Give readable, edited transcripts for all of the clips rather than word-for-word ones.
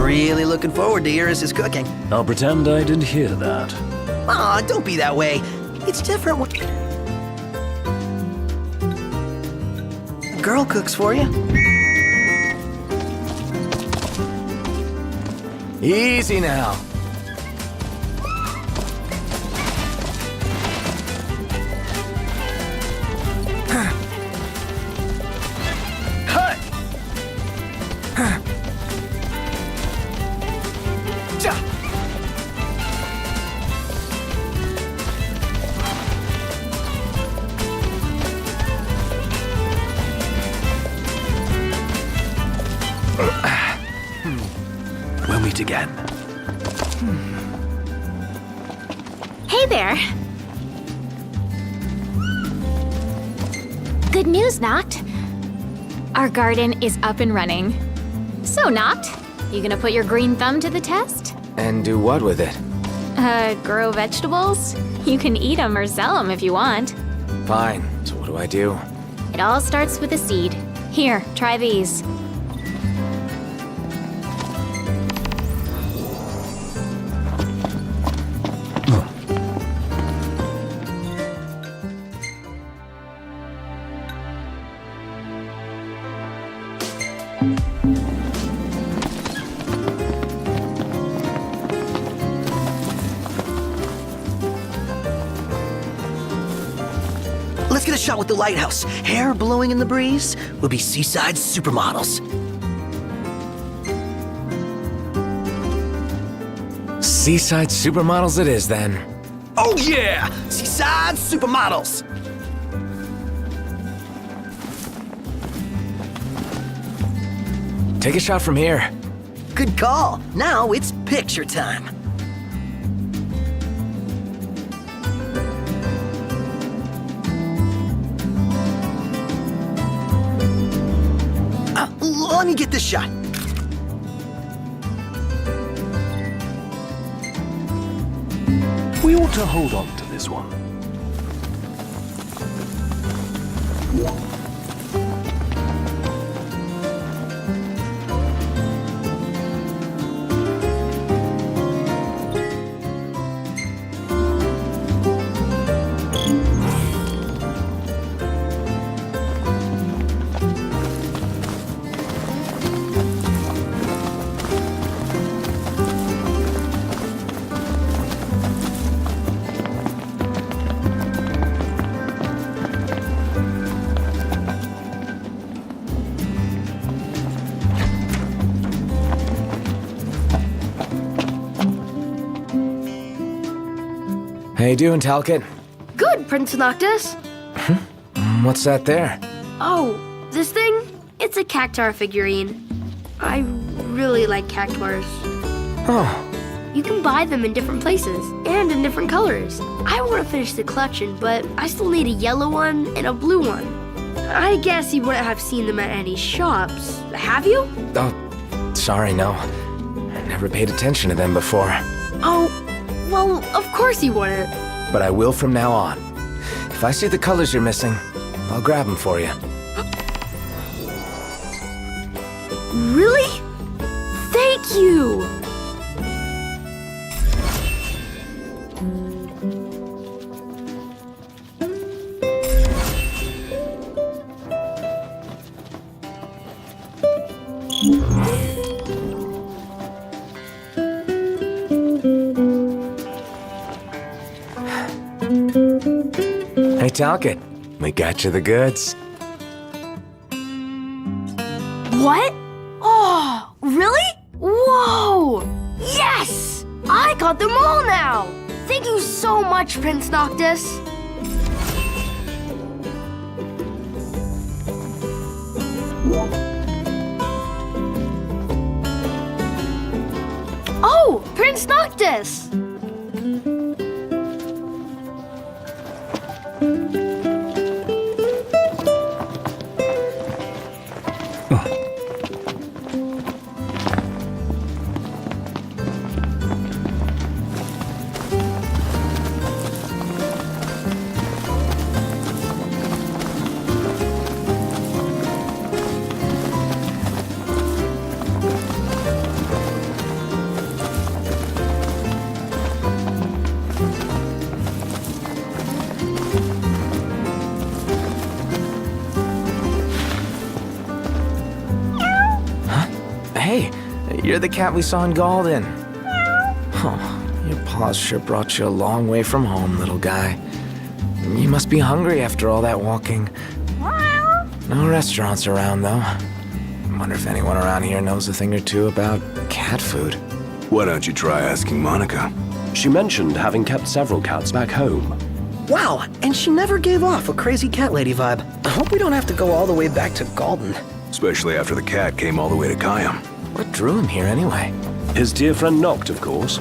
Really looking forward to Iris' cooking. I'll pretend I didn't hear that. Aw, don't be that way. It's different when a girl cooks for you. Easy now. We'll meet again. Hey there. Good news, Noct. Our garden is up and running. So, Noct, you gonna put your green thumb to the test? And do what with it? Grow vegetables? You can eat them or sell them if you want. Fine. So what do I do? It all starts with a seed. Here, try these. Let's get a shot with the lighthouse. Hair blowing in the breeze. We'll be seaside supermodels. Seaside supermodels it is, then. Oh yeah! Seaside supermodels! Take a shot from here. Good call. Now it's picture time. Let me get this shot. We ought to hold on to this one. How you doing, Talcott? Good, Prince Noctis. What's that there? Oh, this thing? It's a cactuar figurine. I really like cactuars. Oh, You can buy them in different places and in different colors. I want to finish the collection, but I still need a yellow one and a blue one. I guess you wouldn't have seen them at any shops, have you? oh, sorry, no. I never paid attention to them before. Oh, well, of course you wouldn't. But I will from now on. If I see the colors you're missing, I'll grab them for you. Really? Thank you! Hey, Talcott, we got you the goods. What? Oh, really? Whoa! Yes! I got them all now! Thank you so much, Prince Noctis. Oh, Prince Noctis! You're the cat we saw in Galden. Oh, your paws sure brought you a long way from home, little guy. You must be hungry after all that walking. No restaurants around, though. I wonder if anyone around here knows a thing or two about cat food. Why don't you try asking Monica? She mentioned having kept several cats back home. Wow, and she never gave off a crazy cat lady vibe. I hope we don't have to go all the way back to Galden. Especially after the cat came all the way to Kayam. What drew him here anyway? His dear friend Noct, of course.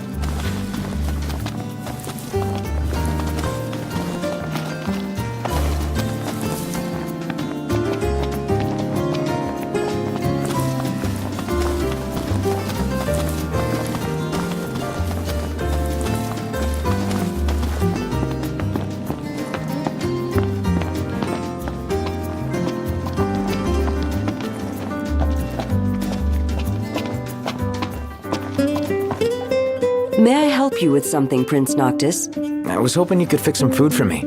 May I help you with something, Prince Noctis? I was hoping you could fix some food for me.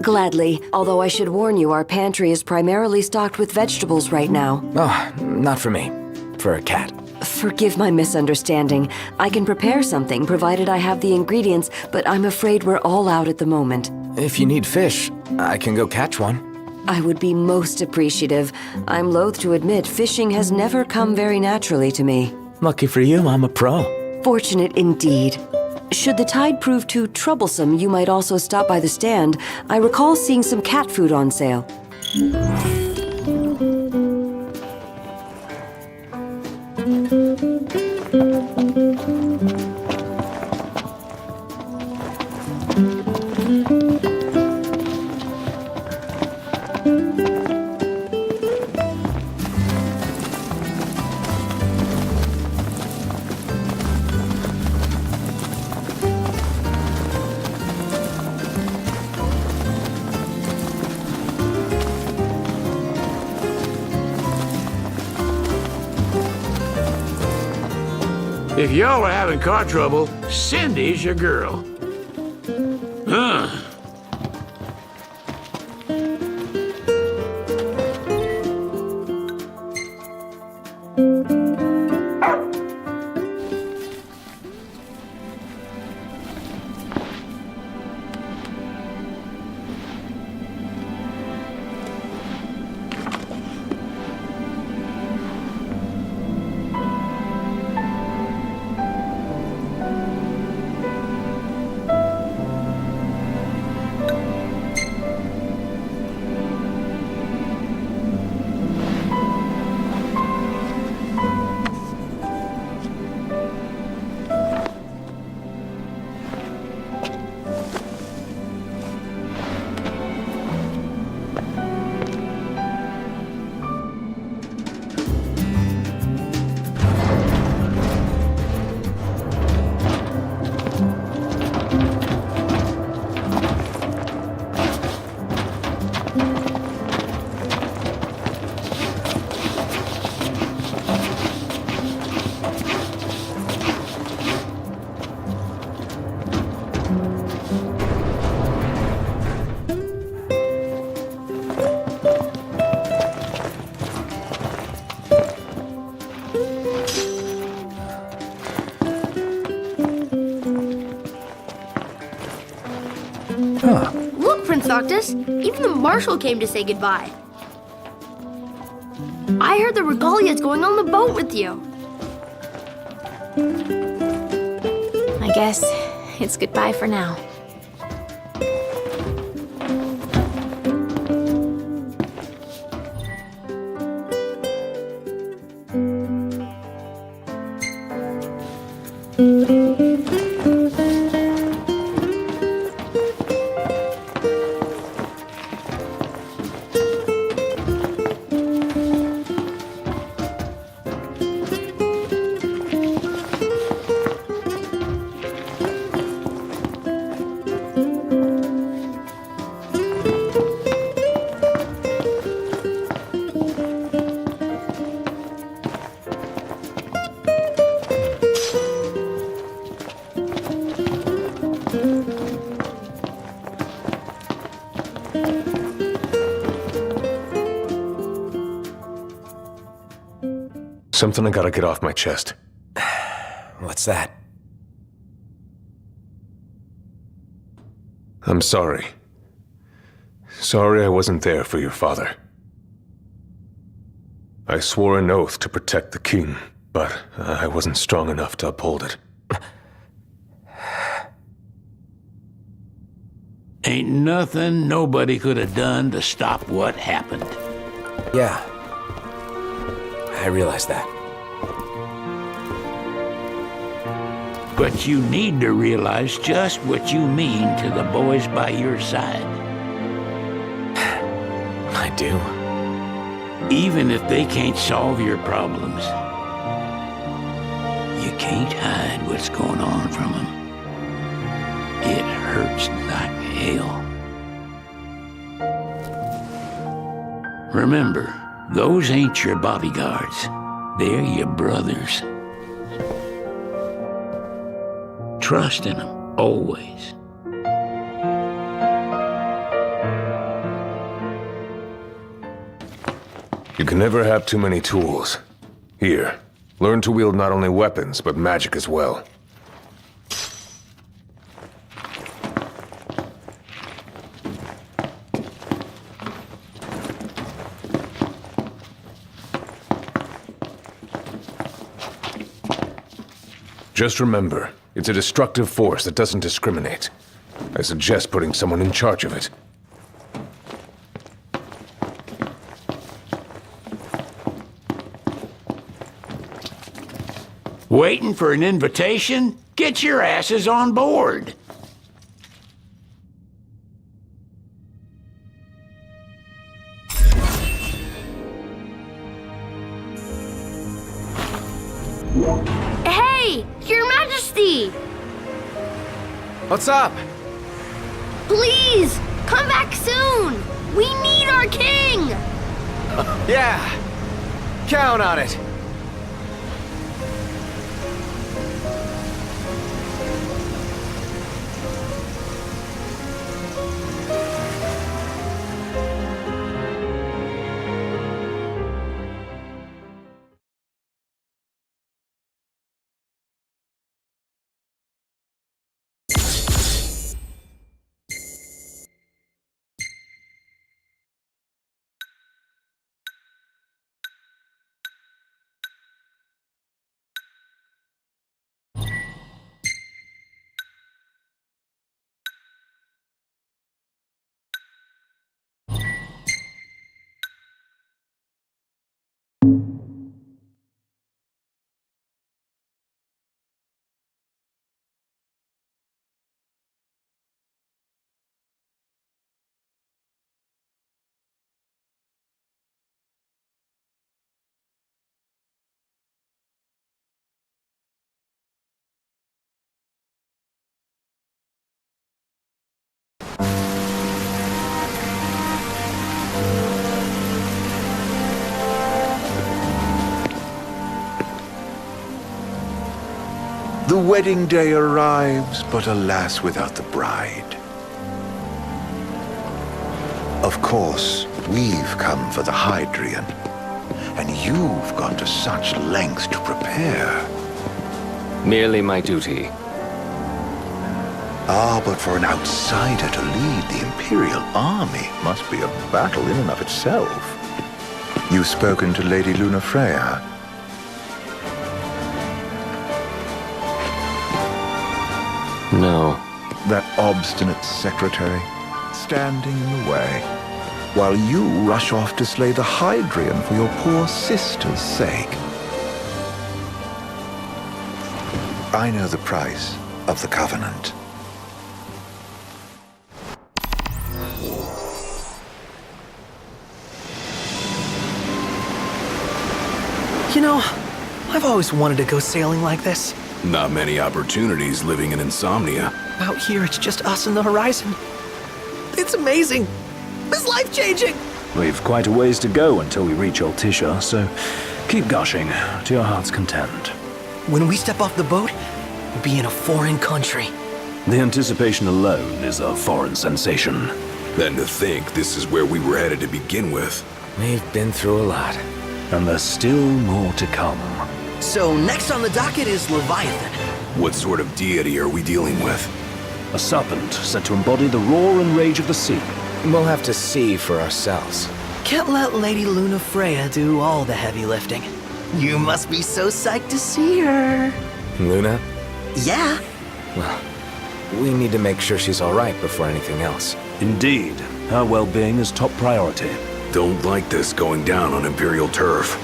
Gladly, although I should warn you, our pantry is primarily stocked with vegetables right now. Oh, not for me. For a cat. Forgive my misunderstanding. I can prepare something, provided I have the ingredients, but I'm afraid we're all out at the moment. If you need fish, I can go catch one. I would be most appreciative. I'm loath to admit fishing has never come very naturally to me. Lucky for you, I'm a pro. Fortunate indeed. Should the tide prove too troublesome, you might also stop by the stand. I recall seeing some cat food on sale. If y'all are having car trouble, Cindy's your girl. Huh. Look, Prince Noctis, even the marshal came to say goodbye. I heard the Regalia's going on the boat with you. I guess it's goodbye for now. Something I gotta get off my chest. What's that? I'm sorry. Sorry I wasn't there for your father. I swore an oath to protect the king, but I wasn't strong enough to uphold it. Ain't nothing nobody could have done to stop what happened. Yeah. I realize that. But you need to realize just what you mean to the boys by your side. I do. Even if they can't solve your problems, you can't hide what's going on from them. It hurts like hell. Remember, those ain't your bodyguards. They're your brothers. Trust in them, always. You can never have too many tools. Here, learn to wield not only weapons, but magic as well. Just remember, it's a destructive force that doesn't discriminate. I suggest putting someone in charge of it. Waiting for an invitation? Get your asses on board. Hey, Your Majesty! What's up? Please, come back soon! We need our king! Yeah. Count on it. The wedding day arrives, but alas, without the bride. Of course, we've come for the Hydrian, and you've gone to such lengths to prepare. Merely my duty. Ah, but for an outsider to lead the Imperial army must be a battle in and of itself. You've spoken to Lady Lunafreya. No. That obstinate secretary, standing in the way, while you rush off to slay the Hydrian for your poor sister's sake. I know the price of the Covenant. You know, I've always wanted to go sailing like this. Not many opportunities living in Insomnia. Out here, it's just us and the horizon. It's amazing. It's life-changing. We've quite a ways to go until we reach Altisha, so keep gushing to your heart's content. When we step off the boat, we'll be in a foreign country. The anticipation alone is a foreign sensation. Then to think this is where we were headed to begin with. We've been through a lot. And there's still more to come. So next on the docket is Leviathan. What sort of deity are we dealing with? A serpent said to embody the roar and rage of the sea. We'll have to see for ourselves. Can't let Lady Luna Freya do all the heavy lifting. You must be so psyched to see her. Luna? Yeah. Well, we need to make sure she's all right before anything else. Indeed, her well-being is top priority. Don't like this going down on Imperial turf.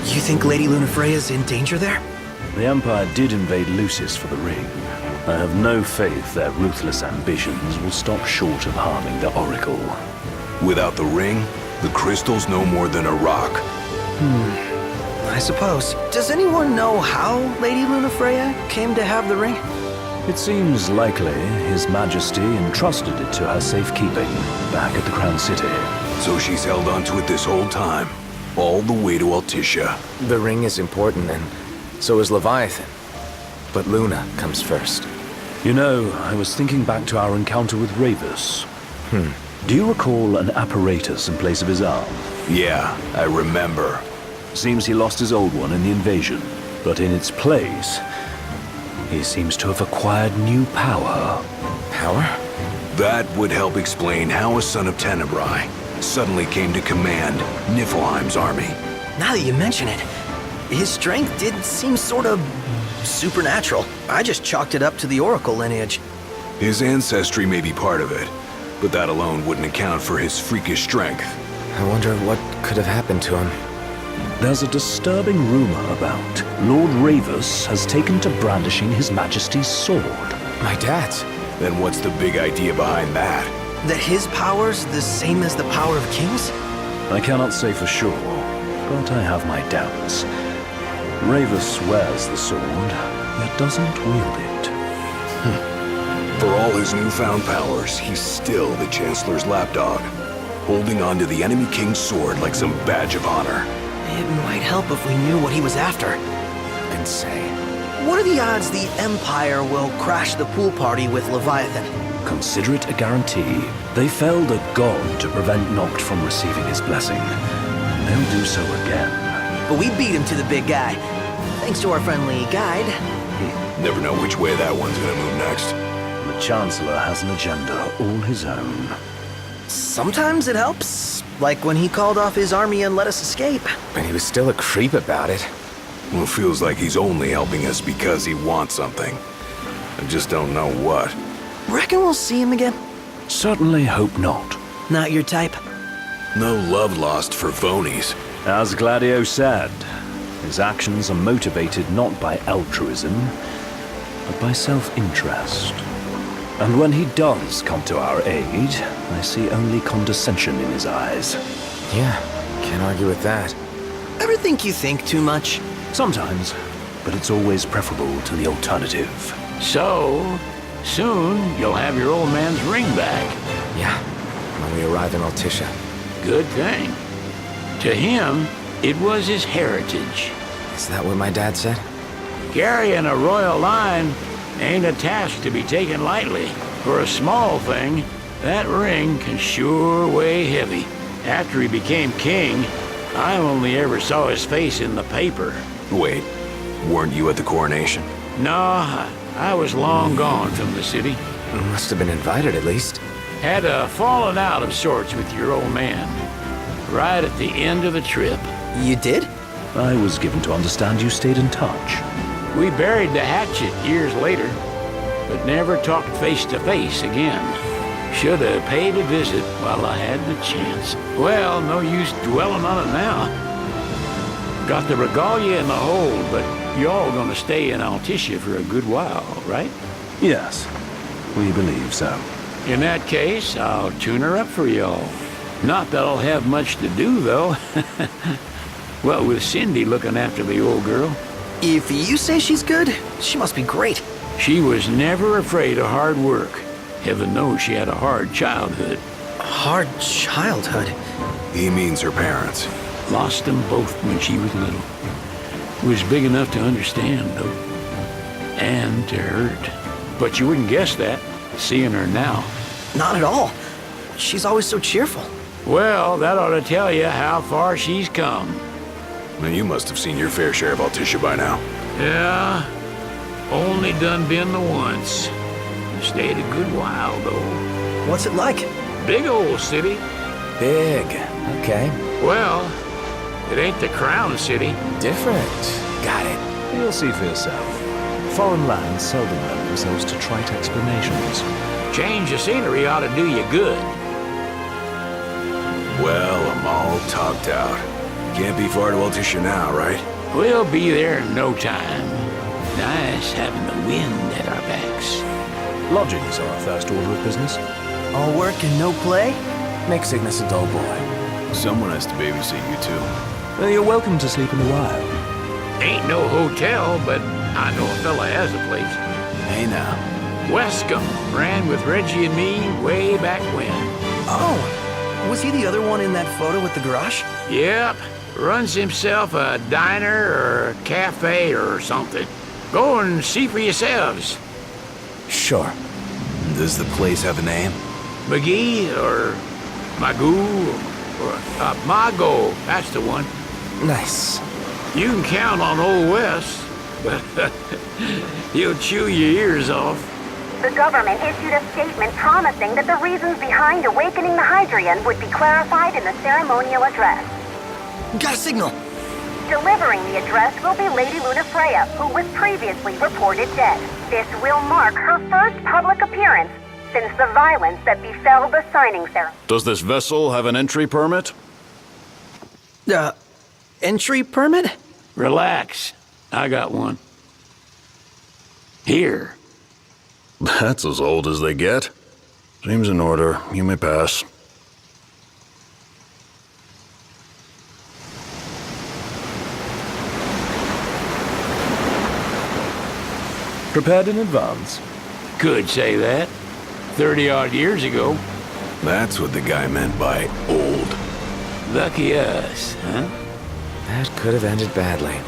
You think Lady Luna Freya's in danger there? The Empire did invade Lucis for the ring. I have no faith their ruthless ambitions will stop short of harming the Oracle. Without the ring, the crystal's no more than a rock. I suppose. Does anyone know how Lady Luna Freya came to have the ring? It seems likely His Majesty entrusted it to her safekeeping back at the Crown City. So she's held onto it this whole time, all the way to Altissia. The ring is important, and so is Leviathan. But Luna comes first. You know, I was thinking back to our encounter with Ravus. Do you recall an apparatus in place of his arm? Yeah, I remember. Seems he lost his old one in the invasion, but in its place, he seems to have acquired new power. Power? That would help explain how a son of Tenebrae suddenly came to command Niflheim's army. Now that you mention it, his strength did seem sort of supernatural. I just chalked it up to the Oracle lineage. His ancestry may be part of it, but that alone wouldn't account for his freakish strength. I wonder what could have happened to him. There's a disturbing rumor about Lord Ravus has taken to brandishing His Majesty's sword. My dad's. Then what's the big idea behind that? That his power's the same as the power of kings? I cannot say for sure, but I have my doubts. Ravus wears the sword, yet doesn't wield it. For all his newfound powers, he's still the Chancellor's lapdog, holding on to the enemy king's sword like some badge of honor. It might help if we knew what he was after. Who can say? What are the odds the Empire will crash the pool party with Leviathan? Consider it a guarantee. They felled a god to prevent Noct from receiving his blessing. They'll do so again. But we beat him to the big guy, thanks to our friendly guide. Never know which way that one's gonna move next. The Chancellor has an agenda all his own. Sometimes it helps, like when he called off his army and let us escape. But he was still a creep about it. Well, feels like he's only helping us because he wants something. I just don't know what. Reckon we'll see him again? Certainly hope not. Not your type? No love lost for phonies. As Gladio said, his actions are motivated not by altruism, but by self-interest. And when he does come to our aid, I see only condescension in his eyes. Yeah, can't argue with that. Ever think you think too much? Sometimes, but it's always preferable to the alternative. So, soon you'll have your old man's ring back. Yeah, when we arrive in Altissia. Good thing. To him, it was his heritage. Is that what my dad said? Carrying a royal line ain't a task to be taken lightly. For a small thing, that ring can sure weigh heavy. After he became king, I only ever saw his face in the paper. Wait, weren't you at the coronation? No, I was long gone from the city. Must have been invited at least. Had a falling out of sorts with your old man. Right at the end of the trip. You did? I was given to understand you stayed in touch. We buried the hatchet years later, but never talked face to face again. Should have paid a visit while I had the chance. Well, no use dwelling on it now. Got the regalia in the hold, but y'all gonna stay in Altissia for a good while, right? Yes, we believe so. In that case, I'll tune her up for y'all. Not that I'll have much to do, though. Well, with Cindy looking after the old girl. If you say she's good, she must be great. She was never afraid of hard work. Heaven knows she had a hard childhood. Hard childhood? He means her parents. Lost them both when she was little. Was big enough to understand, though. And to hurt. But you wouldn't guess that, seeing her now. Not at all. She's always so cheerful. Well, that ought to tell you how far she's come. Now, you must have seen your fair share of Altissia by now. Yeah, only done been the once. Stayed a good while, though. What's it like? Big old city. Big. Okay. Well, it ain't the crown city. Different. Got it. You'll see for yourself. Foreign lands seldom lend themselves to trite explanations. Change of scenery ought to do you good. Well, I'm all topped out. Can't be far to Altissia now, right? We'll be there in no time. Nice having the wind at our backs. Lodgings are our first order of business. All work and no play? Make Cygnus a dull boy. Someone has to babysit you, too. Well, you're welcome to sleep in the wild. Ain't no hotel, but I know a fella has a place. Hey, now. Wescombe ran with Reggie and me way back when. Oh, was he the other one in that photo with the garage? Yep, runs himself a diner or a cafe or something. Go and see for yourselves. Sure. Does the place have a name? McGee or Magoo or Mago, that's the one. Nice. You can count on Old Wes, but he'll chew your ears off. The government issued a statement promising that the reasons behind awakening the Hydrian would be clarified in the ceremonial address. Got a signal. Delivering the address will be Lady Lunafreya, who was previously reported dead. This will mark her first public appearance since the violence that befell the signing ceremony. Does this vessel have an entry permit? Entry permit? Relax. I got one. Here. That's as old as they get. Seems in order. You may pass. Prepared in advance. Could say that. 30-odd years ago. That's what the guy meant by old. Lucky us, huh? That could have ended badly.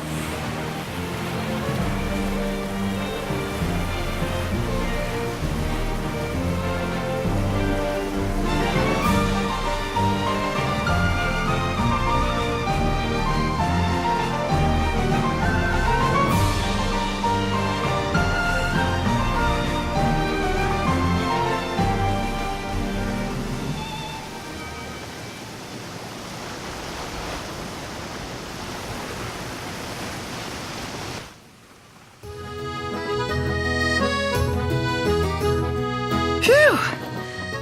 Phew!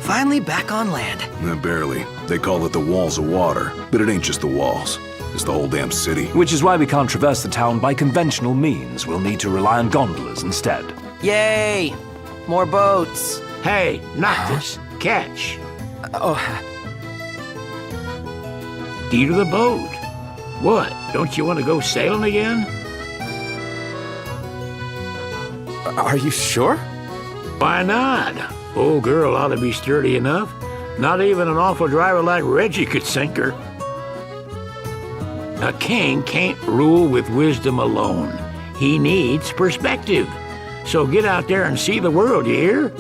Finally back on land. Barely. They call it the Walls of Water, but it ain't just the walls. It's the whole damn city. Which is why we can't traverse the town by conventional means. We'll need to rely on gondolas instead. Yay! More boats. Hey, Noctis, catch. Key to the boat. What, don't you want to go sailing again? Are you sure? Why not? Old girl ought to be sturdy enough. Not even an awful driver like Reggie could sink her. A king can't rule with wisdom alone. He needs perspective. So get out there and see the world, you hear?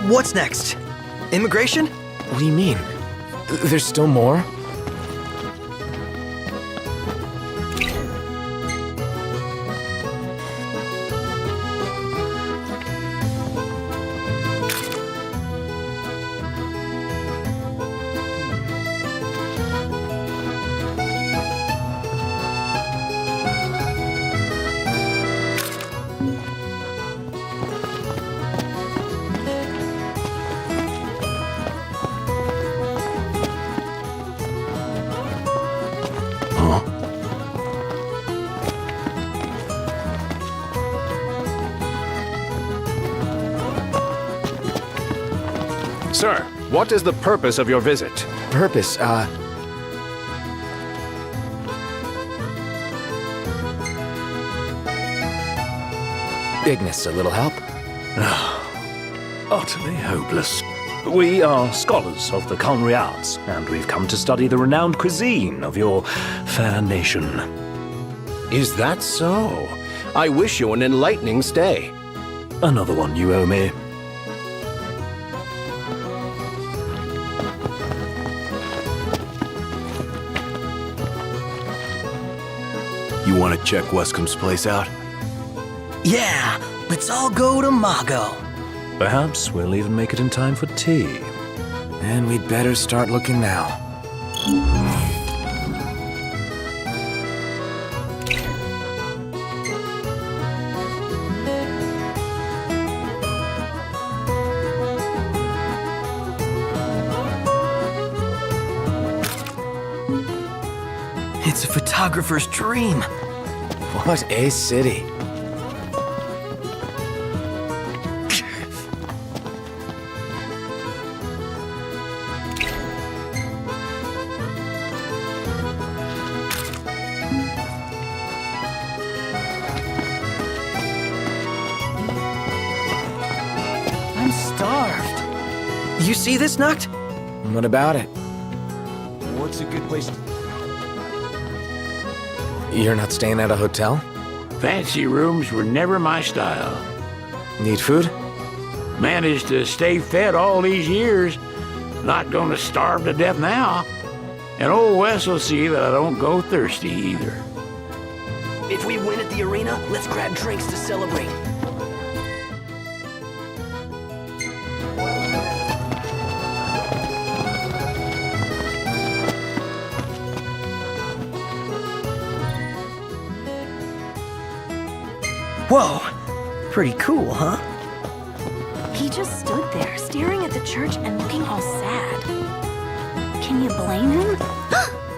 What's next? Immigration? What do you mean? There's still more? Sir, what is the purpose of your visit? Purpose, Ignis, a little help? Utterly hopeless. We are scholars of the culinary arts, and we've come to study the renowned cuisine of your fair nation. Is that so? I wish you an enlightening stay. Another one you owe me. You want to check Wescom's place out? Yeah, let's all go to Mago. Perhaps we'll even make it in time for tea. And we'd better start looking now. It's a photographer's dream. What a city. I'm starved. You see this, Noct? What about it? What's a good place to... You're not staying at a hotel? Fancy rooms were never my style. Need food? Managed to stay fed all these years. Not gonna starve to death now. And old Wes will see that I don't go thirsty either. If we win at the arena, let's grab drinks to celebrate. Whoa, pretty cool, huh? He just stood there, staring at the church and looking all sad. Can you blame him?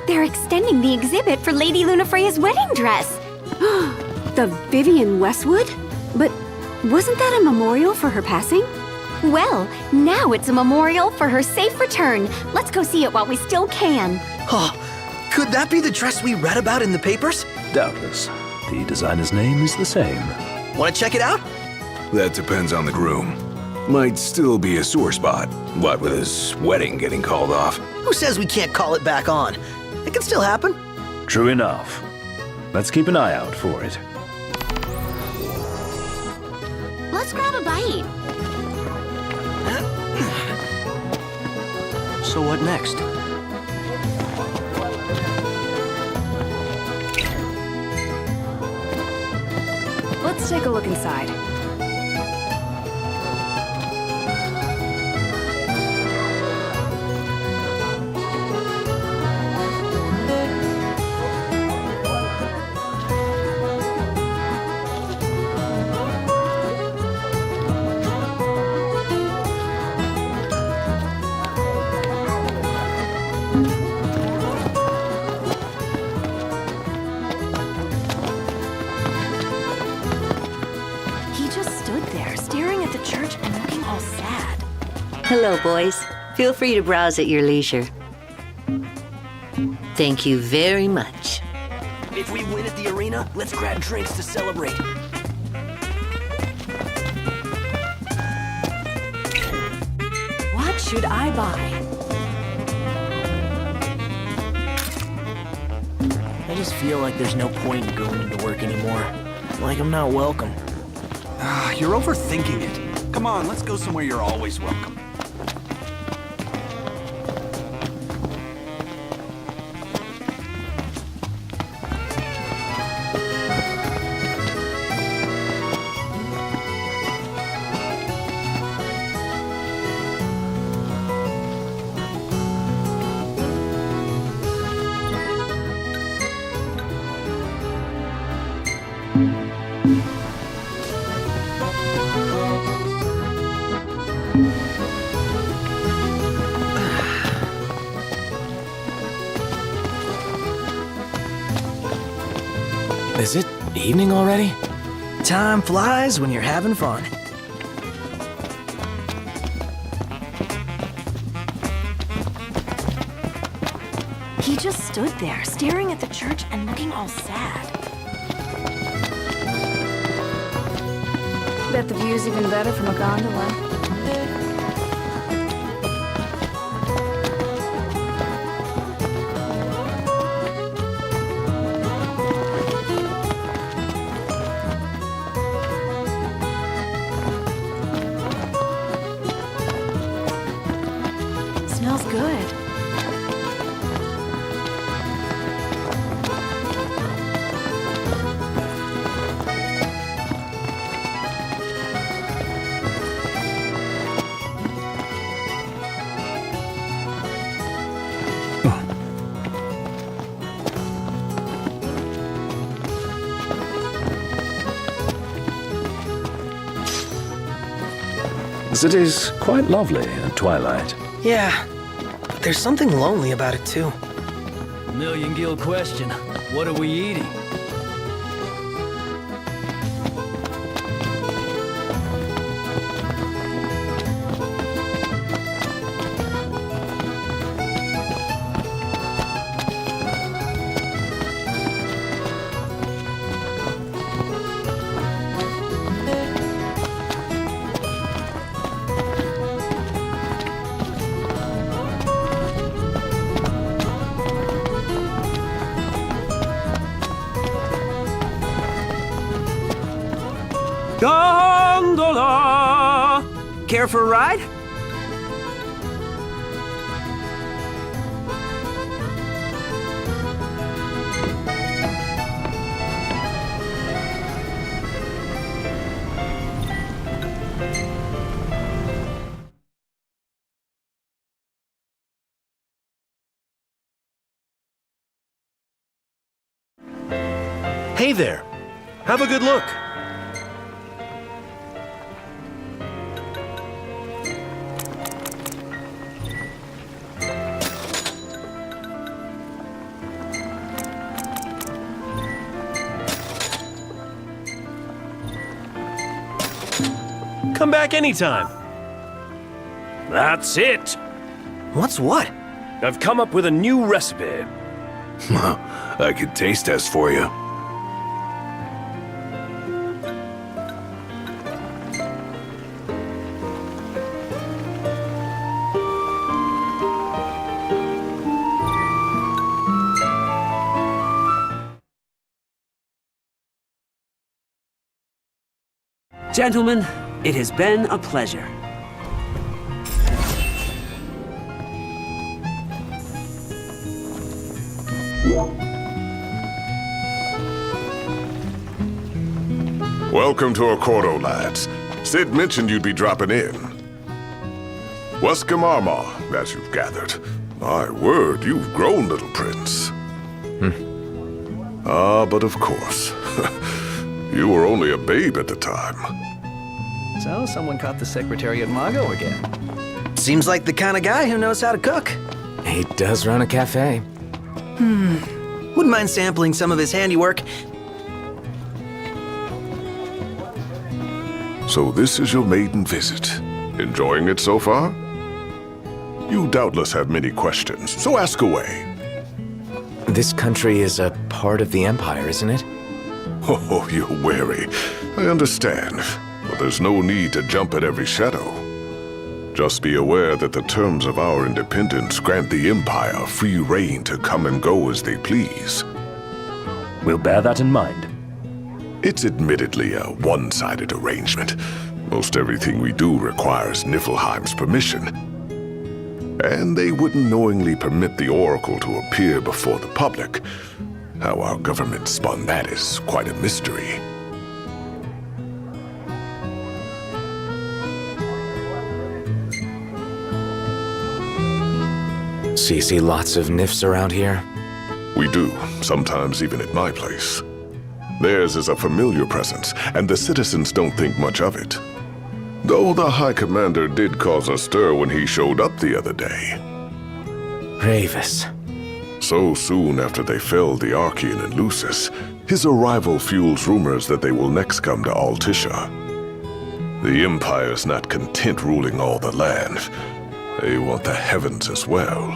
They're extending the exhibit for Lady Lunafreya's wedding dress. The Vivian Westwood? But wasn't that a memorial for her passing? Well, now it's a memorial for her safe return. Let's go see it while we still can. Oh, could that be the dress we read about in the papers? Doubtless. The designer's name is the same. Want to check it out? That depends on the groom. Might still be a sore spot, what with his wedding getting called off. Who says we can't call it back on? It can still happen. True enough. Let's keep an eye out for it. Let's grab a bite. So what next? Let's take a look inside. Hello, boys. Feel free to browse at your leisure. Thank you very much. If we win at the arena, let's grab drinks to celebrate. What should I buy? I just feel like there's no point in going into work anymore. Like I'm not welcome. You're overthinking it. Come on, let's go somewhere you're always welcome. Is it evening already? Time flies when you're having fun. He just stood there, staring at the church and looking all sad. Bet the view's even better from a gondola. Smells good. The city's quite lovely at twilight. Yeah, but there's something lonely about it too. Million Gil question. What are we eating? Gondola! Care for a ride? Hey there. Have a good look. Come back anytime. That's it! What's what? I've come up with a new recipe. I could taste test for you. Gentlemen, it has been a pleasure. Welcome to Accordo, lads. Sid mentioned you'd be dropping in. Weskamarma, as you've gathered. My word, you've grown, little prince. Ah, but of course. You were only a babe at the time. So, someone caught the secretary at Mago again. Seems like the kind of guy who knows how to cook. He does run a cafe. Wouldn't mind sampling some of his handiwork. So this is your maiden visit. Enjoying it so far? You doubtless have many questions, so ask away. This country is a part of the Empire, isn't it? Oh, you're wary. I understand. But there's no need to jump at every shadow. Just be aware that the terms of our independence grant the Empire free reign to come and go as they please. We'll bear that in mind. It's admittedly a one-sided arrangement. Most everything we do requires Niflheim's permission. And they wouldn't knowingly permit the Oracle to appear before the public. How our government spun that is quite a mystery. So you see lots of Nifs around here? We do, sometimes even at my place. Theirs is a familiar presence, and the citizens don't think much of it. Though the High Commander did cause a stir when he showed up the other day. Ravis. So soon after they felled the Archean and Lucis, his arrival fuels rumors that they will next come to Altisha. The Empire's not content ruling all the land. They want the heavens as well.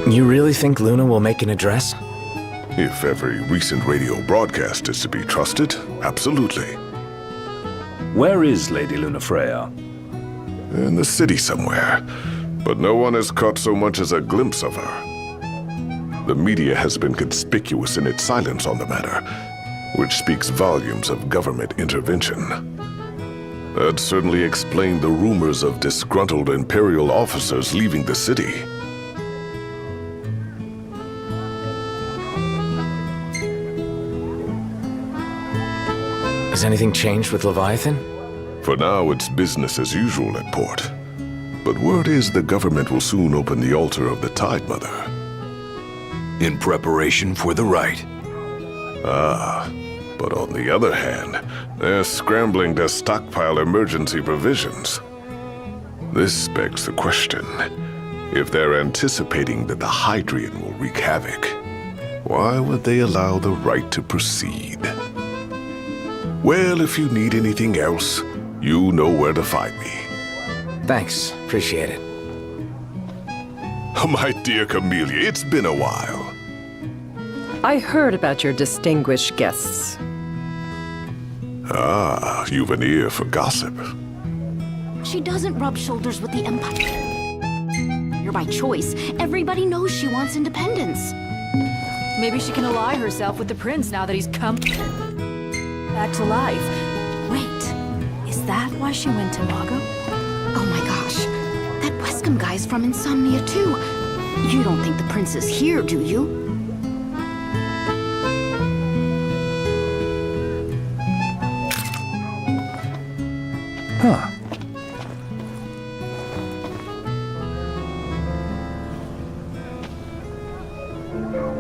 You really think Luna will make an address? If every recent radio broadcast is to be trusted, absolutely. Where is Lady Lunafreya? In the city somewhere, but no one has caught so much as a glimpse of her. The media has been conspicuous in its silence on the matter, which speaks volumes of government intervention. That certainly explained the rumors of disgruntled Imperial officers leaving the city. Has anything changed with Leviathan? For now, it's business as usual at port. But word is the government will soon open the altar of the Tide Mother. In preparation for the rite. Ah, but on the other hand, they're scrambling to stockpile emergency provisions. This begs the question, if they're anticipating that the Hydrian will wreak havoc, why would they allow the rite to proceed? Well, if you need anything else, you know where to find me. Thanks, appreciate it. My dear Camellia, it's been a while. I heard about your distinguished guests. Ah, you've an ear for gossip. She doesn't rub shoulders with the Empire. You're by choice. Everybody knows she wants independence. Maybe she can ally herself with the prince now that he's come back to life. Wait, is that why she went to Mago? Oh my gosh, that Wescom guy's from Insomnia too. You don't think the prince is here, do you? Huh.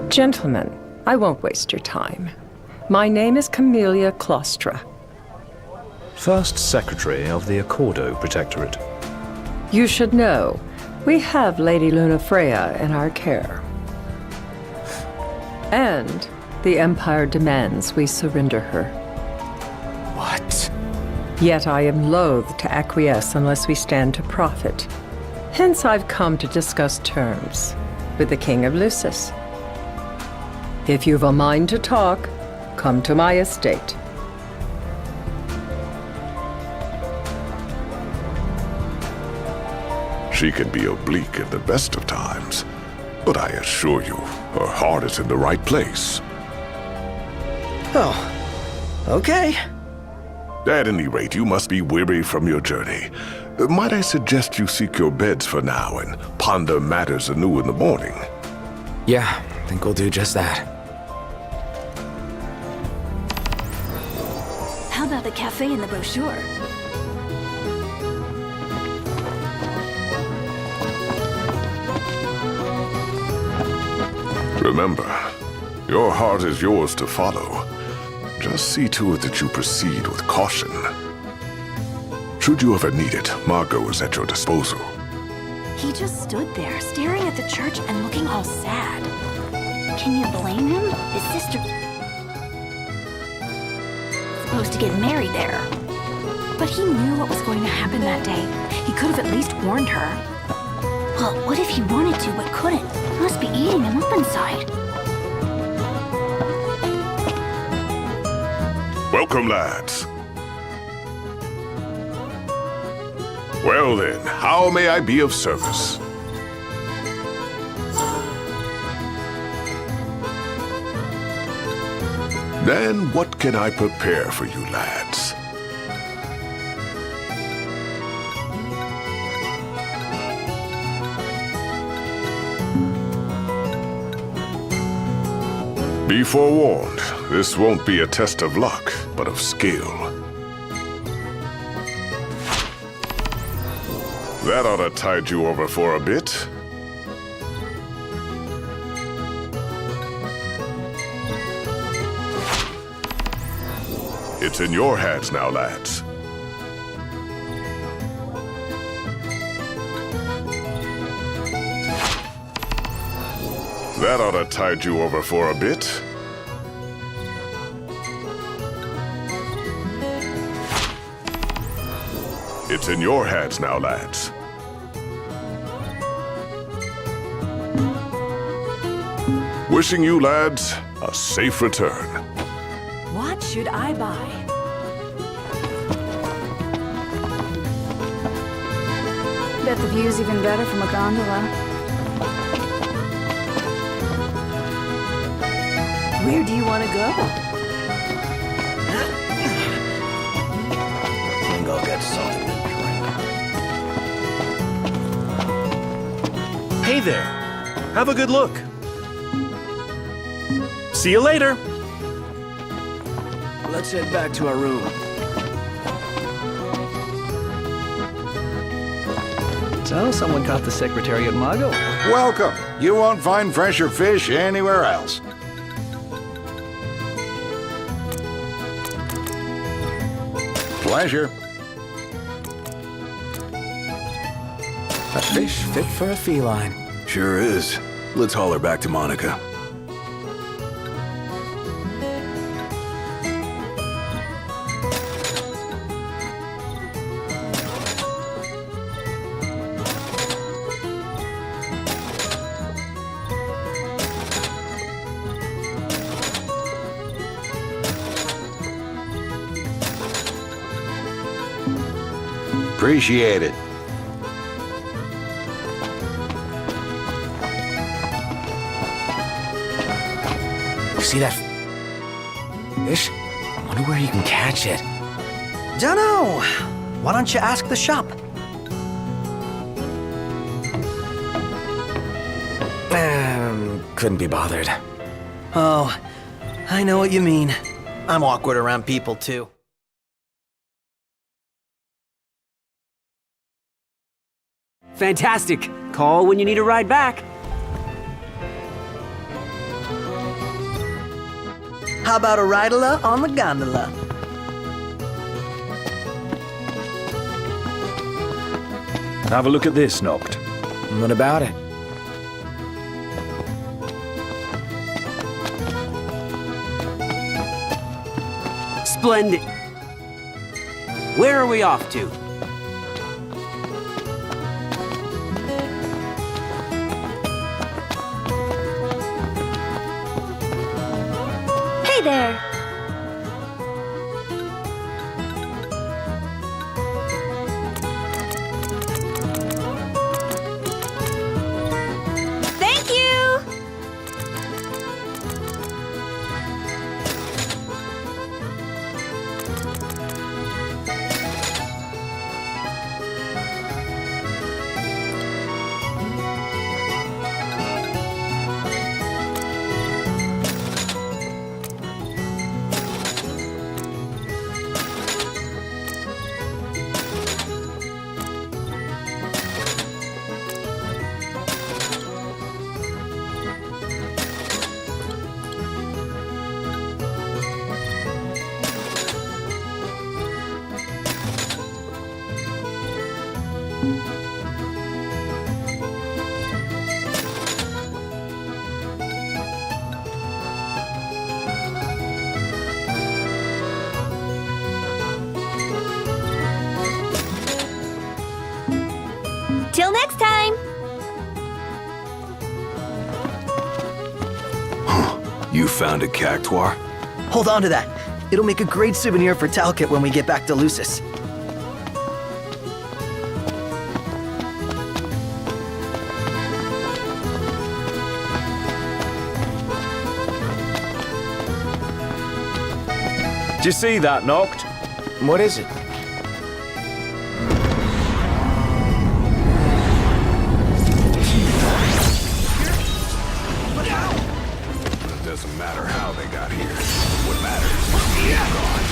Gentlemen, I won't waste your time. My name is Camellia Claustra. First Secretary of the Accordo Protectorate. You should know, we have Lady Lunafreya in our care. And the Empire demands we surrender her. What? Yet I am loath to acquiesce unless we stand to profit. Hence I've come to discuss terms with the King of Lucis. If you've a mind to talk, come to my estate. She can be oblique at the best of times, but I assure you, her heart is in the right place. Oh, okay. At any rate, you must be weary from your journey. Might I suggest you seek your beds for now and ponder matters anew in the morning? Yeah, I think we'll do just that. How about the cafe in the brochure? Remember, your heart is yours to follow. Just see to it that you proceed with caution. Should you ever need it, Margot is at your disposal. He just stood there, staring at the church and looking all sad. Can you blame him? His sister supposed to get married there. But he knew what was going to happen that day. He could have at least warned her. Well, what if he wanted to but couldn't? He must be eating him up inside. Welcome, lads. Well then, how may I be of service? Then what can I prepare for you lads? Be forewarned, this won't be a test of luck, but of skill. That ought to tide you over for a bit. It's in your hands now, lads. That ought to tide you over for a bit. It's in your hands now, lads. Wishing you lads a safe return. What should I buy? Bet the view's even better from a gondola. Where do you want to go? Think I'll get something to drink. Hey there. Have a good look. See you later. Let's head back to our room. So, someone caught the Secretary at Mago? Welcome. You won't find fresher fish anywhere else. Pleasure. A fish fit for a feline. Sure is. Let's haul her back to Monica. Appreciate it. You see that fish? I wonder where you can catch it. Dunno. Why don't you ask the shop? Couldn't be bothered. Oh, I know what you mean. I'm awkward around people, too. Fantastic. Call when you need a ride back. How about a ridola on the gondola? Have a look at this, Noct. What about it? Splendid. Where are we off to? Hey there! Thank you! Till next time! You found a cactuar? Hold on to that. It'll make a great souvenir for Talcott when we get back to Lucis. Did you see that, Noct? What is it? It doesn't matter how they got here. What matters is they're gone.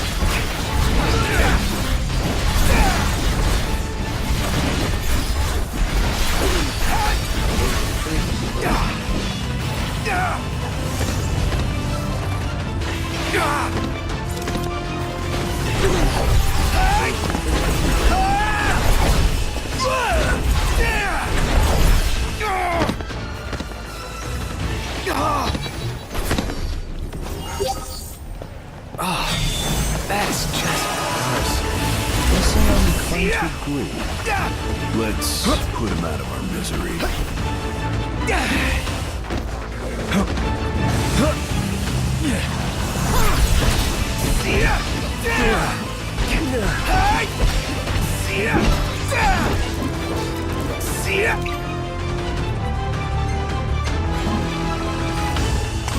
That's just Guess I'm inclined to agree. Let's put him out of our misery.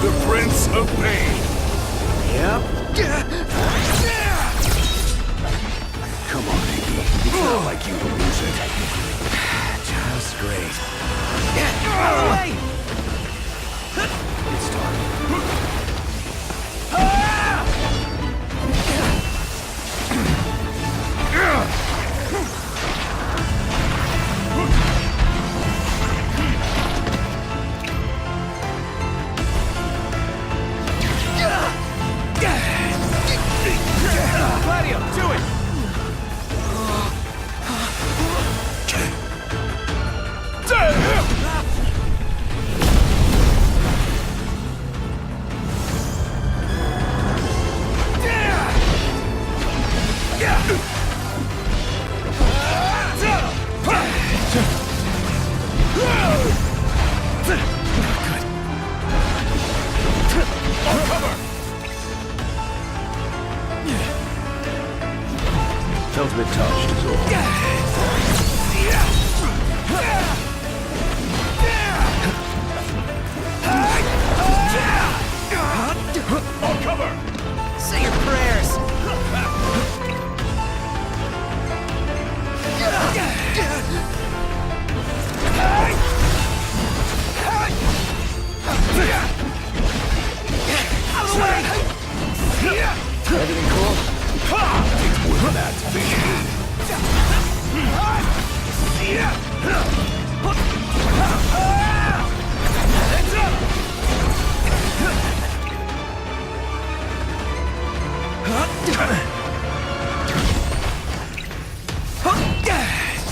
The Prince of Pain. Yep. Come on, baby. It's not like you to lose it. Just great. It's time. Gladio, do it! Felt a bit touched, is all. On cover! Say your prayers! Out of the way! Everything cool? It's more than that, baby.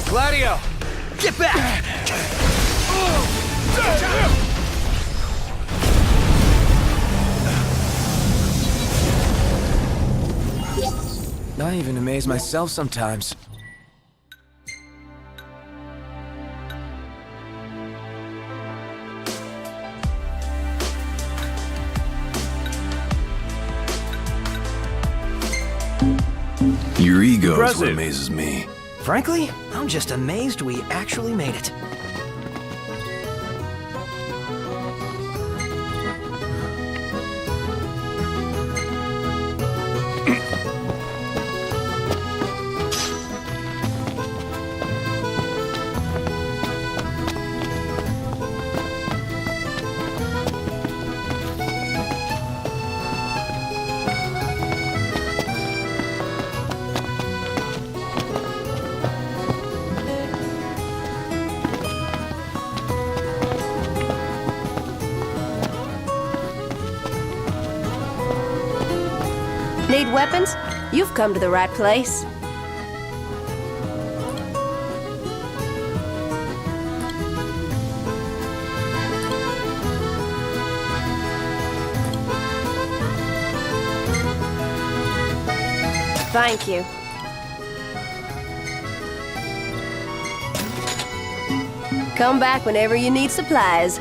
Gladio! Get back! I even amaze myself sometimes. Your ego's what Impressive. amazes me. Frankly, I'm just amazed we actually made it. Need weapons? You've come to the right place. Thank you. Come back whenever you need supplies.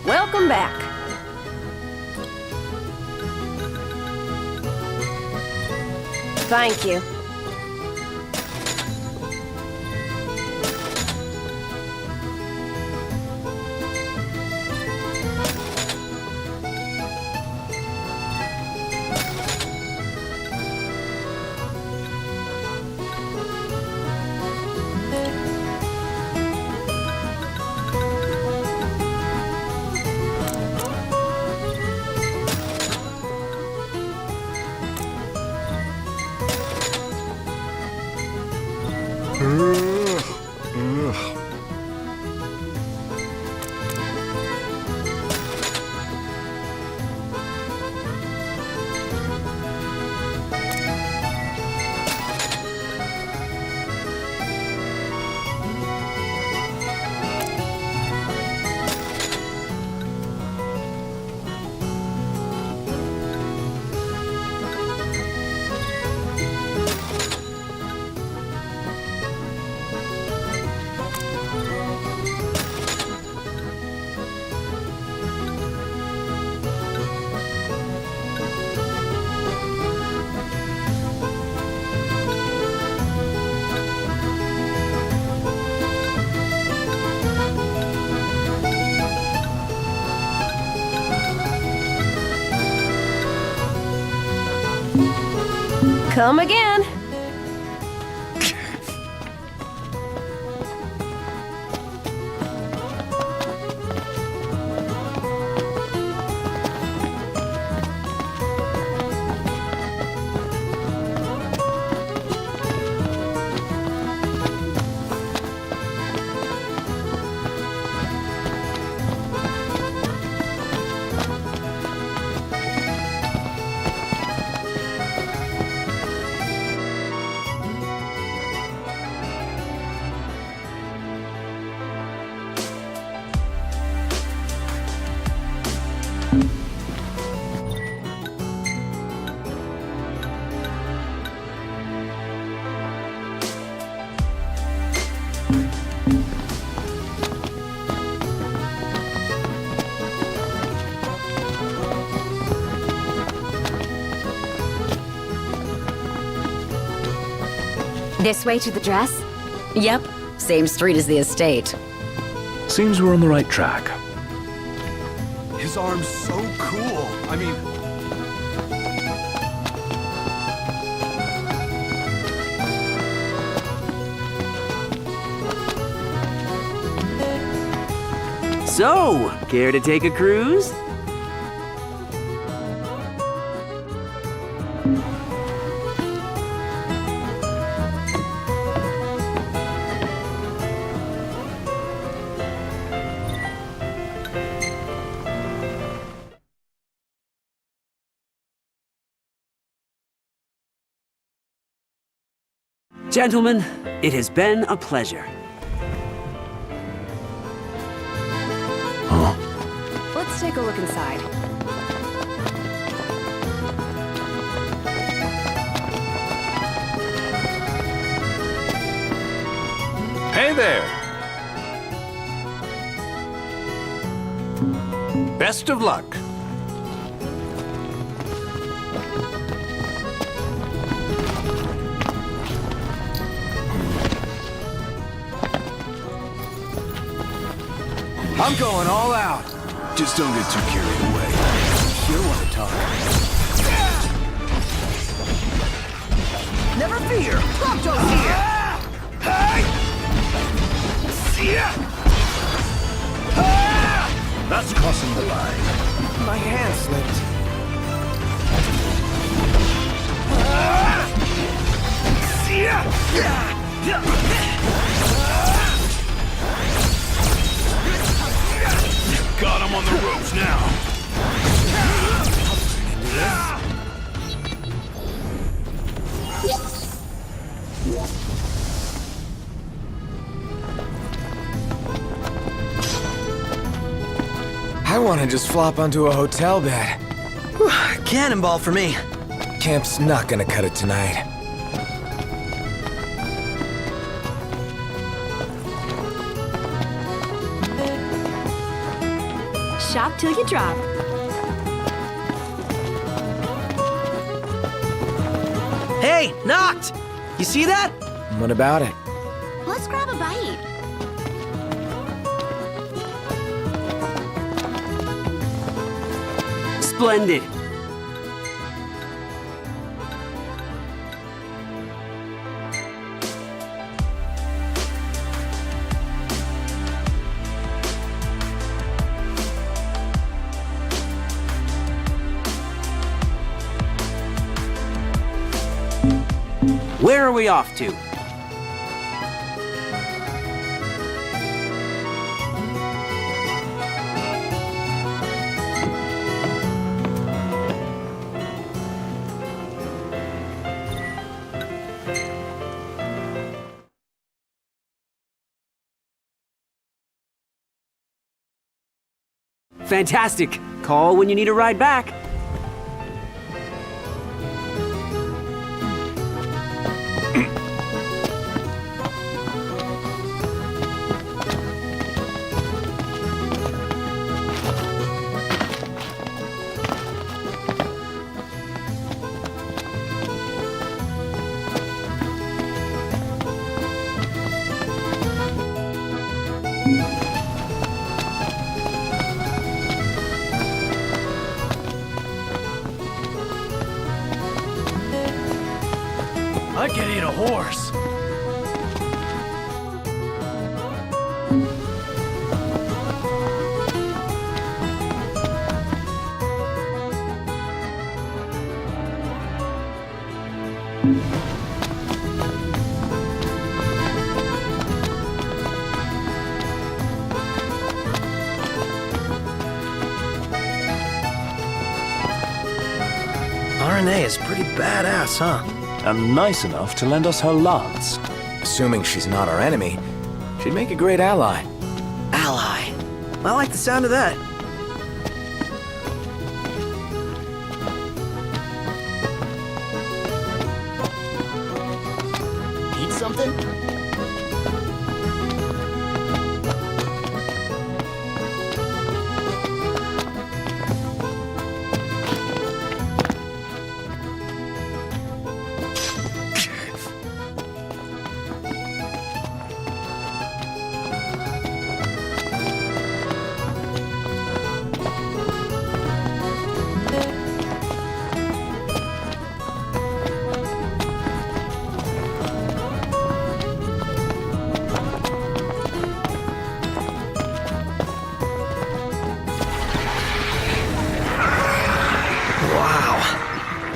Welcome back. Thank you. Come again. This way to the dress? Yep, same street as the estate. Seems we're on the right track. His arm's so cool. I mean... So, care to take a cruise? Gentlemen, it has been a pleasure. Let's take a look inside. Hey there! Best of luck. I'm going all out. Just don't get too carried away. You want to talk. Never fear! Prompto's here! That's crossing the line. My hand slipped. Got him on the ropes now. I want to just flop onto a hotel bed. Whew, cannonball for me. Camp's not gonna cut it tonight. Shop till you drop. Hey, Noct! You see that? What about it? Let's grab a bite. Splendid. Where are we off to? Fantastic. Call when you need a ride back. I can eat a horse. RNA is pretty badass, huh? And nice enough to lend us her lance. Assuming she's not our enemy, she'd make a great ally. Ally. I like the sound of that. Eat something?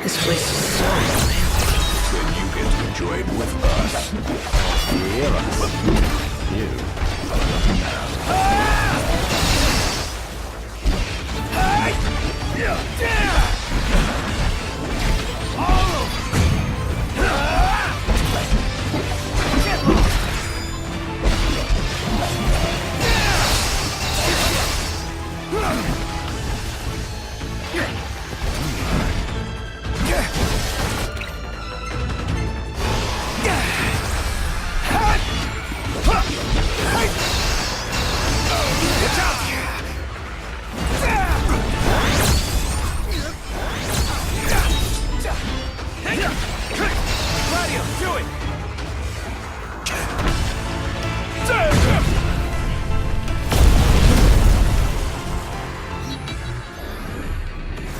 This place is so romantic. Then you get to enjoy it with us.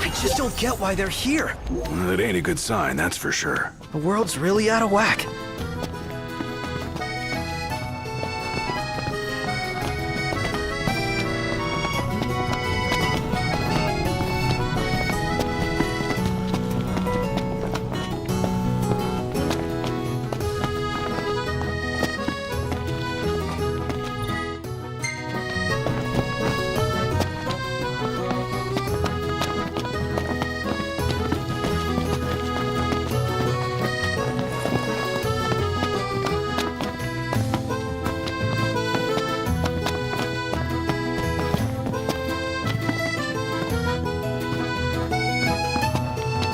I just don't get why they're here. That ain't a good sign, that's for sure. The world's really out of whack.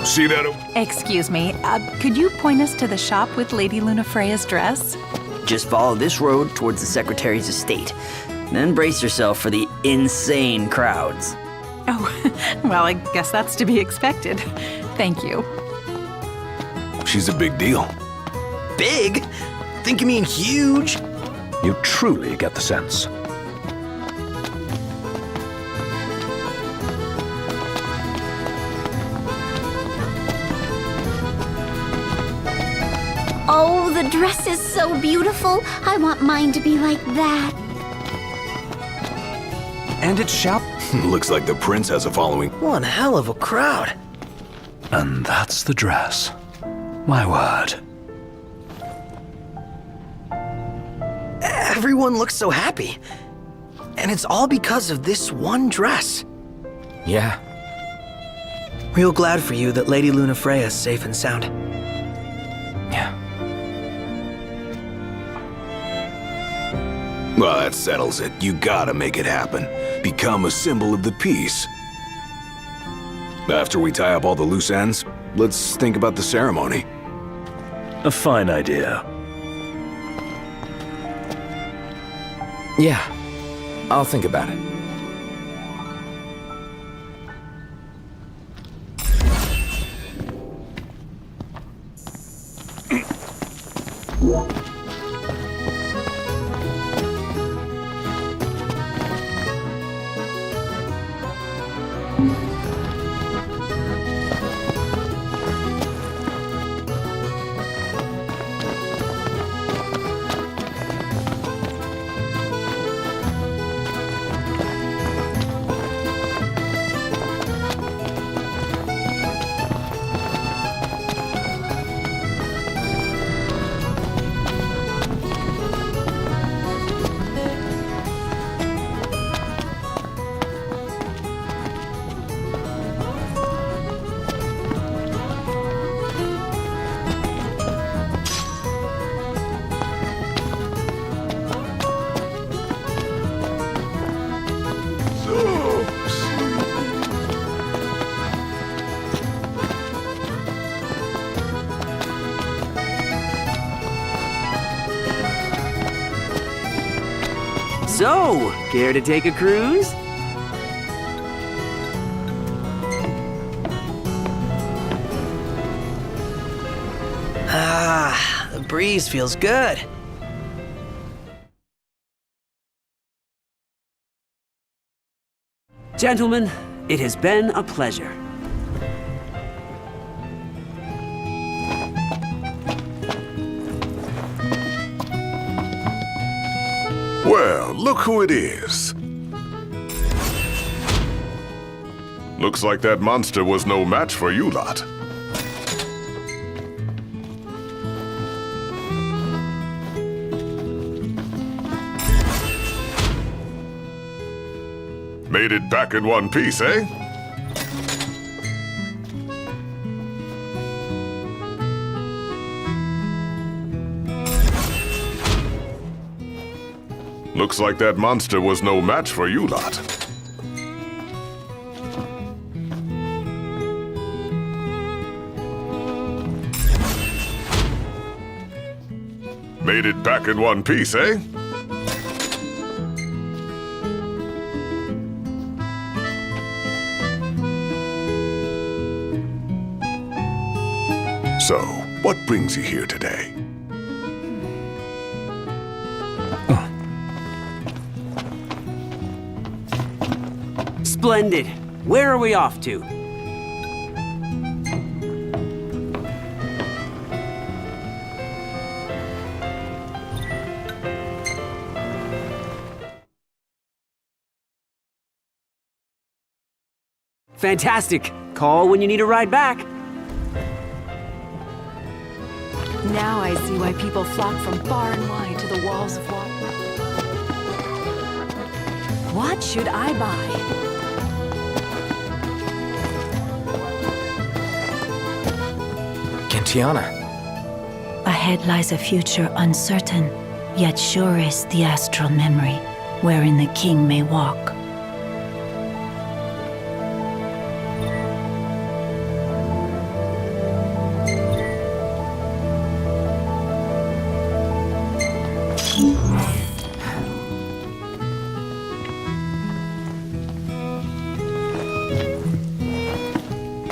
See that? Excuse me, could you point us to the shop with Lady Lunafreya's dress? Just follow this road towards the Secretary's estate. Then brace yourself for the insane crowds. Oh, well, I guess that's to be expected. Thank you. she's a big deal. Big? Think you mean huge? You truly get the sense. Oh, the dress is so beautiful. I want mine to be like that. And it shall... Looks like the prince has a following. One hell of a crowd. And that's the dress. My word. Everyone looks so happy. And it's all because of this one dress. Yeah. Real glad for you that Lady Lunafreya is safe and sound. Yeah. Well, that settles it. You gotta make it happen. Become a symbol of the peace. After we tie up all the loose ends, let's think about the ceremony. A fine idea. Yeah. I'll think about it. So, care to take a cruise? Ah, the breeze feels good. Gentlemen, it has been a pleasure. Well, look who it is. Looks like that monster was no match for you lot. Made it back in one piece, eh? Looks like that monster was no match for you lot. Made it back in one piece, eh? So, what brings you here today? Splendid. Where are we off to? Fantastic. Call when you need a ride back. Now I see why people flock from far and wide to the walls of water. What should I buy? Gentiana. Ahead lies a future uncertain, yet sure is the astral memory, wherein the king may walk.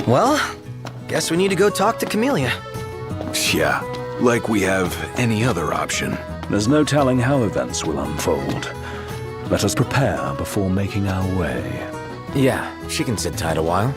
Well, guess we need to go talk to Camellia. Yeah, like we have any other option. There's no telling how events will unfold. Let us prepare before making our way. Yeah, she can sit tight a while.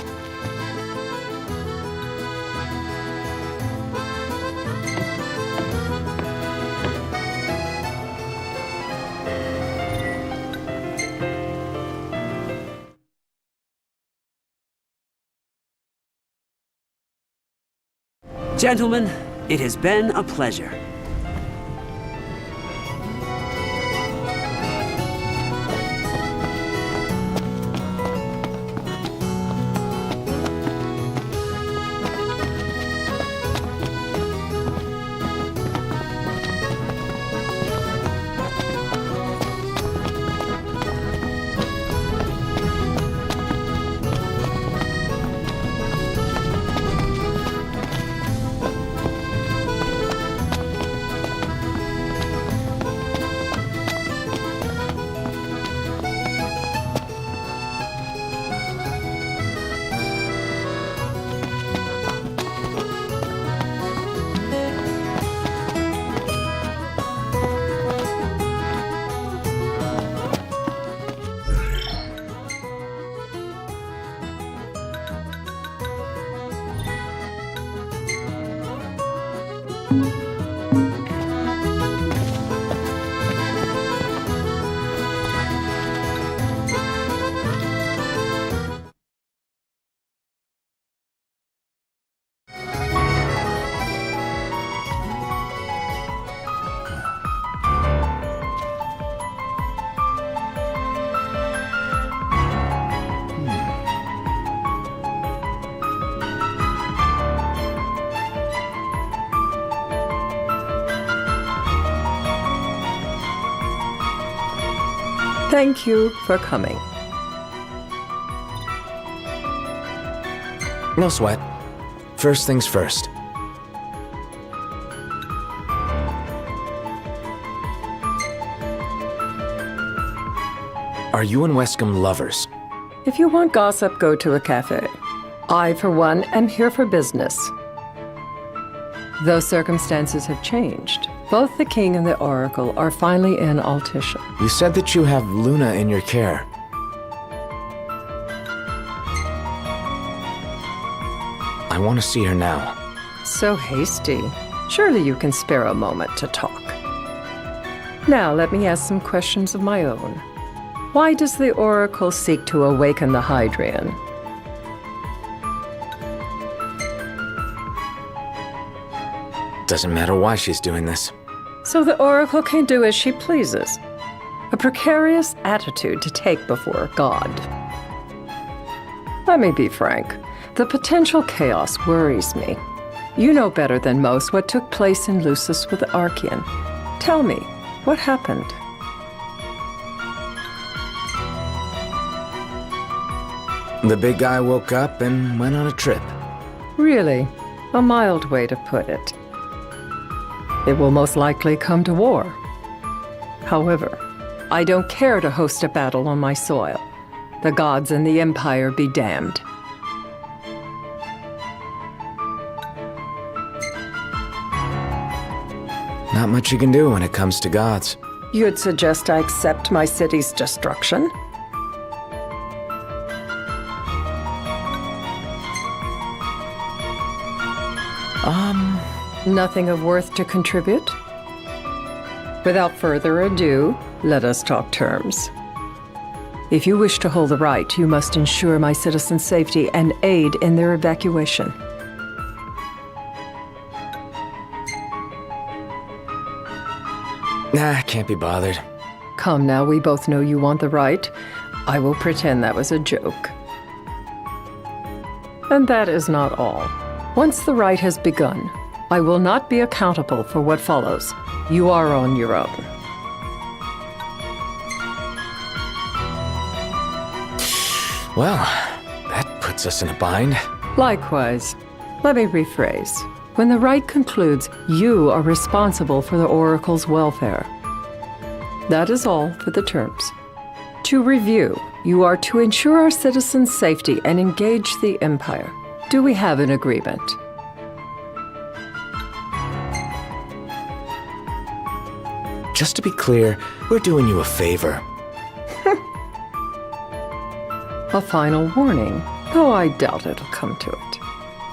Gentlemen, it has been a pleasure. Thank you for coming. No sweat. First things first. Are you and Wescombe lovers? If you want gossip, go to a cafe. I, for one, am here for business. Though circumstances have changed, both the king and the oracle are finally in Altisha. You said that you have Luna in your care. I want to see her now. So hasty. Surely you can spare a moment to talk. Now let me ask some questions of my own. Why does the oracle seek to awaken the Hydrian? Doesn't matter why she's doing this. So the oracle can do as she pleases. A precarious attitude to take before God. Let me be frank. The potential chaos worries me. You know better than most what took place in Lucis with the Archean. Tell me, what happened? The big guy woke up and went on a trip. Really? A mild way to put it. It will most likely come to war. However, I don't care to host a battle on my soil. The gods and the Empire be damned. Not much you can do when it comes to gods. You'd suggest I accept my city's destruction? Nothing of worth to contribute? Without further ado, let us talk terms. If you wish to hold the right, you must ensure my citizens' safety and aid in their evacuation. Nah, can't be bothered. Come now, we both know you want the right. I will pretend that was a joke. And that is not all. Once the right has begun, I will not be accountable for what follows. You are on your own. Well, that puts us in a bind. Likewise. Let me rephrase. When the rite concludes, you are responsible for the Oracle's welfare. That is all for the terms. To review, you are to ensure our citizens' safety and engage the Empire. Do we have an agreement? just to be clear, we're doing you a favor. A final warning, though I doubt it'll come to it.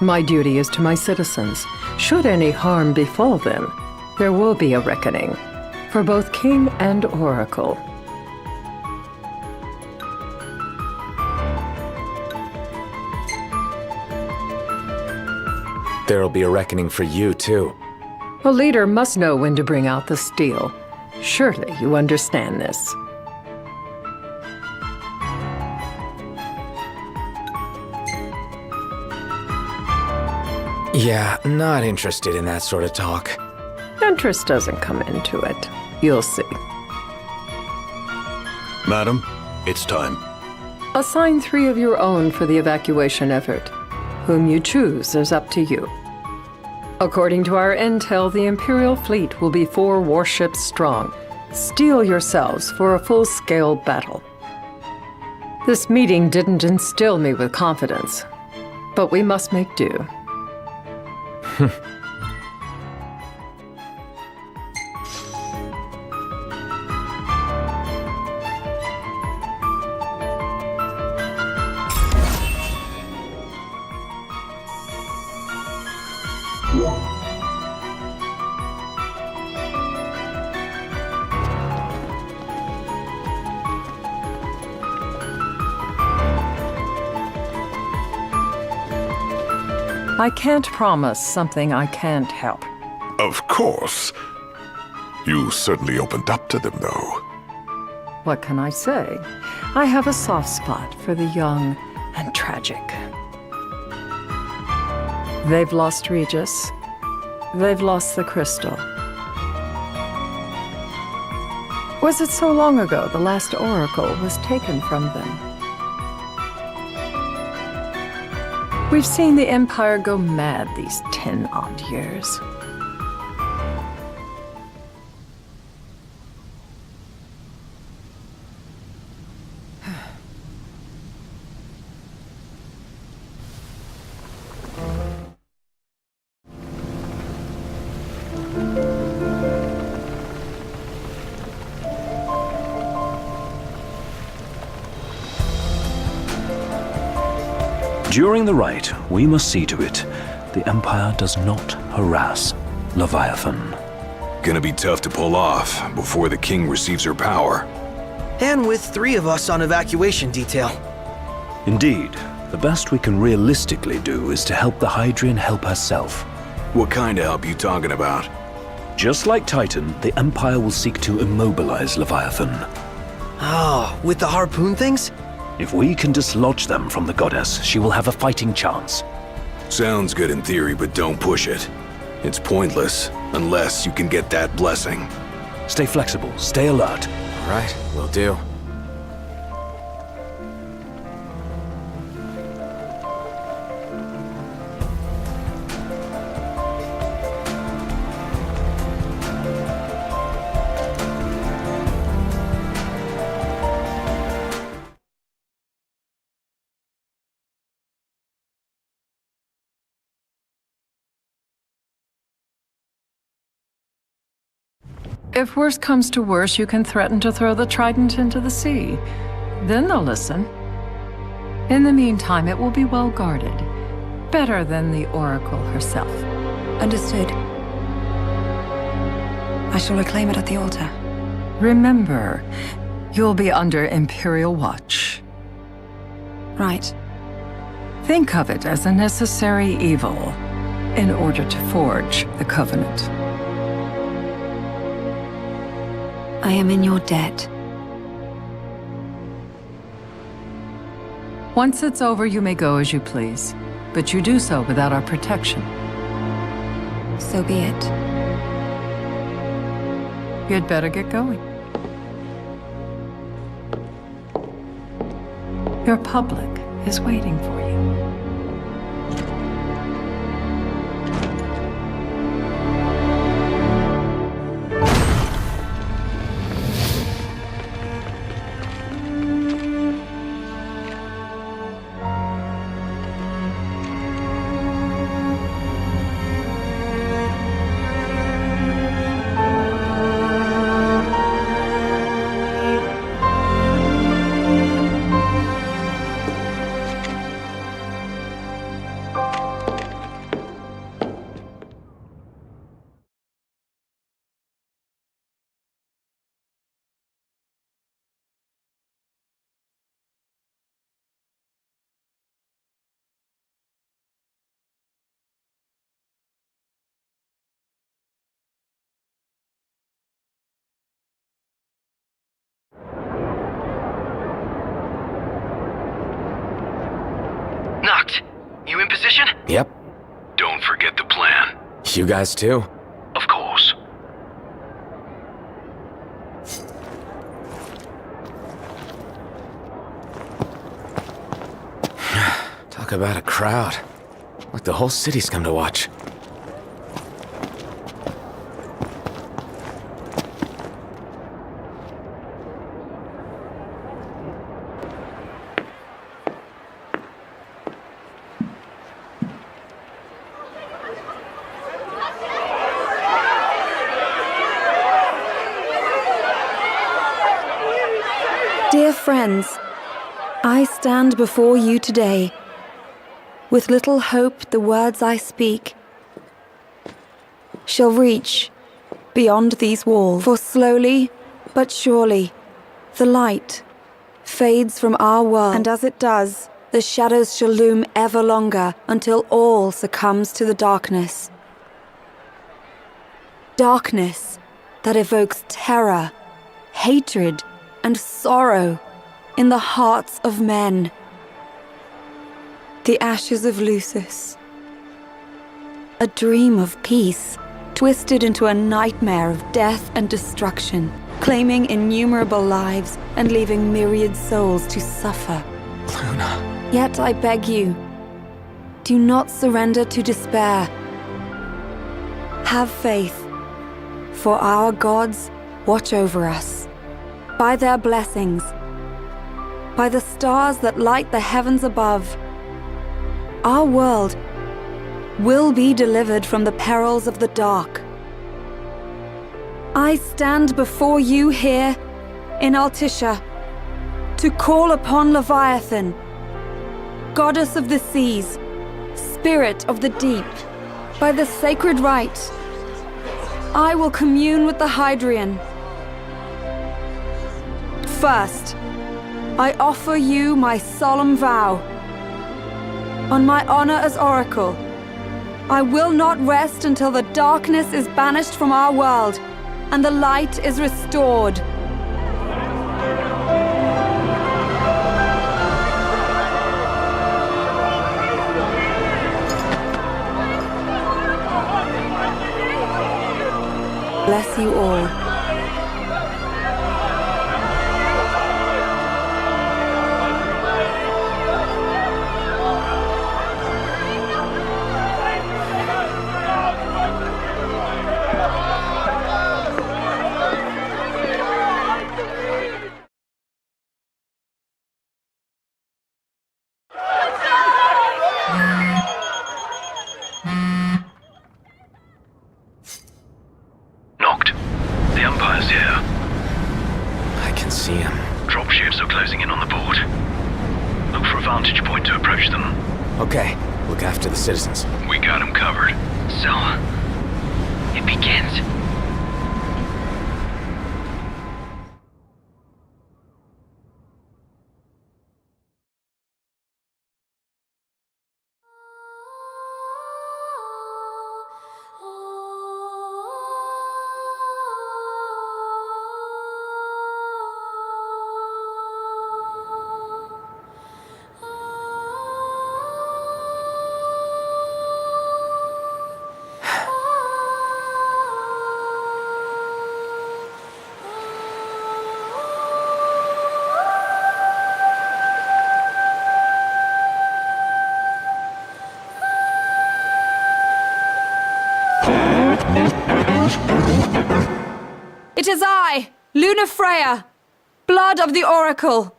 My duty is to my citizens. Should any harm befall them, there will be a reckoning for both king and oracle. There'll be a reckoning for you, too. A leader must know when to bring out the steel. Surely you understand this. Yeah, not interested in that sort of talk. Interest doesn't come into it. You'll see. Madam, it's time. Assign 3 of your own for the evacuation effort. Whom you choose is up to you. According to our intel, the Imperial fleet will be 4 warships strong. Steel yourselves for a full-scale battle. This meeting didn't instill me with confidence, but we must make do. I can't promise something I can't help. Of course. You certainly opened up to them, though. What can I say? I have a soft spot for the young and tragic. They've lost Regis. They've lost the crystal. Was it so long ago the last oracle was taken from them? We've seen the Empire go mad these 10-odd years. During the rite, we must see to it the Empire does not harass Leviathan. Gonna be tough to pull off before the king receives her power. And with 3 of us on evacuation detail. Indeed, the best we can realistically do is to help the Hydrian help herself. What kind of help you talking about? Just like Titan, the Empire will seek to immobilize Leviathan. Oh, with the harpoon things? If we can dislodge them from the goddess, she will have a fighting chance. Sounds good in theory, but don't push it. It's pointless, unless you can get that blessing. Stay flexible, stay alert. All right, will do. If worse comes to worse, you can threaten to throw the trident into the sea. Then they'll listen. In the meantime, it will be well guarded. Better than the Oracle herself. Understood. I shall reclaim it at the altar. Remember, you'll be under Imperial watch. Right. Think of it as a necessary evil in order to forge the Covenant. I am in your debt. Once it's over, you may go as you please, but you do so without our protection. So be it. You'd better get going. Your public is waiting for you. in position? Yep. Don't forget the plan. You guys too? Of course. Talk about a crowd. Like the whole city's come to watch. Dear friends, I stand before you today. With little hope, the words I speak shall reach beyond these walls. For slowly but surely, the light fades from our world. And as it does, the shadows shall loom ever longer until all succumbs to the darkness. Darkness that evokes terror, hatred, and sorrow in the hearts of men. The ashes of Lucis. A dream of peace, twisted into a nightmare of death and destruction, claiming innumerable lives and leaving myriad souls to suffer. Luna. Yet I beg you, do not surrender to despair. Have faith, for our gods watch over us. By their blessings, by the stars that light the heavens above, our world will be delivered from the perils of the dark. I stand before you here in Altissia to call upon Leviathan, goddess of the seas, spirit of the deep. By the sacred rite, I will commune with the Hydrian. First, I offer you my solemn vow. On my honor as Oracle, I will not rest until the darkness is banished from our world and the light is restored. Bless you all. Okay, look after the citizens. We got them covered. So, it begins. It is I, Lunafreya, blood of the Oracle.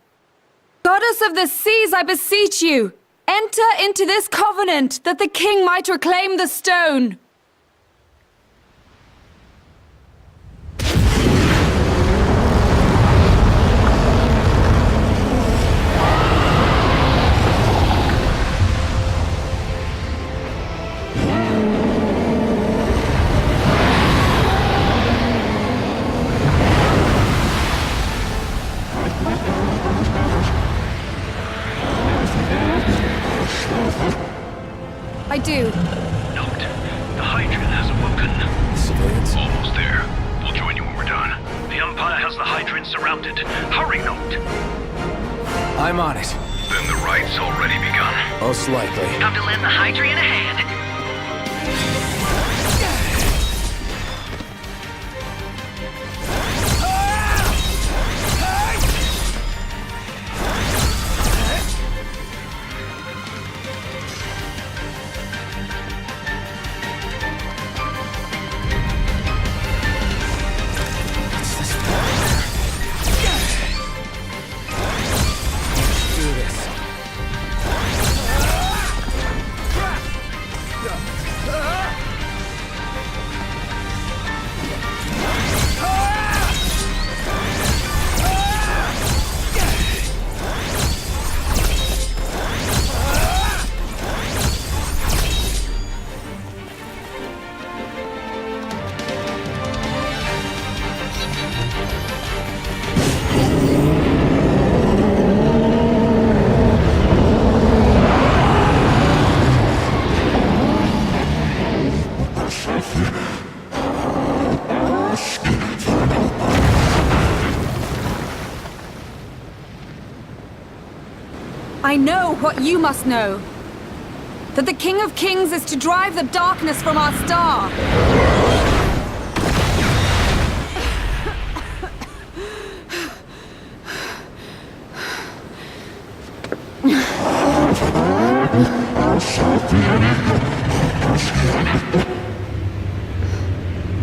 Goddess of the seas, I beseech you, enter into this covenant that the king might reclaim the stone. I do. Note, the Hydrian has awoken. Civilians? Almost there. We'll join you when we're done. The Empire has the Hydrian surrounded. Hurry, Note! I'm on it. Then the right's already begun. Most likely. Time to lend the Hydrian a hand. I know what you must know. That the King of Kings is to drive the darkness from our star.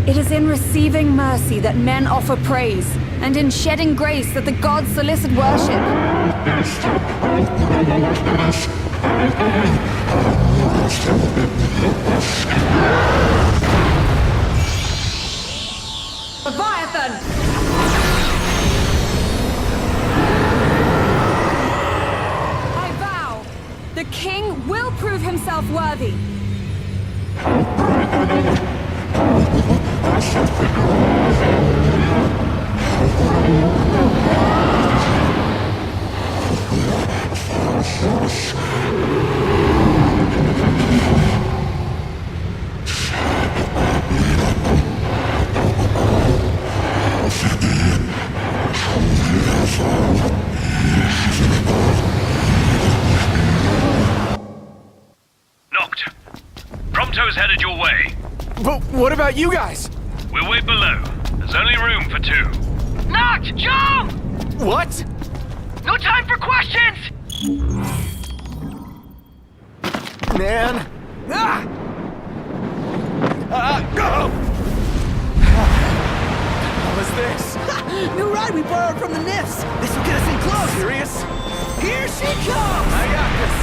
It is in receiving mercy that men offer praise, and in shedding grace that the gods solicit worship. Leviathan! I vow, the king will prove himself worthy. Knocked. Prompto's headed your way. But what about you guys? We'll wait below. There's only room for two. Knocked! Jump! What? No time for questions! Man. Ah! Go! What was this? New ride we borrowed from the Nifs. This will get us in close. Serious? Here she comes! I got this.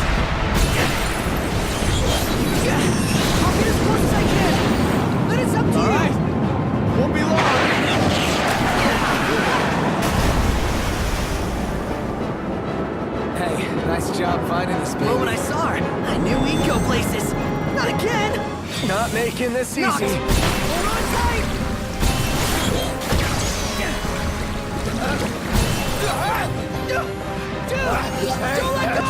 I'll get as close as I can. But it's up to you. All right. Won't be long. Hey, nice job finding this baby. Well, when I saw her, I knew we'd go places. Not again! Not making this easy. Knocked. Hold on tight! Don't let go!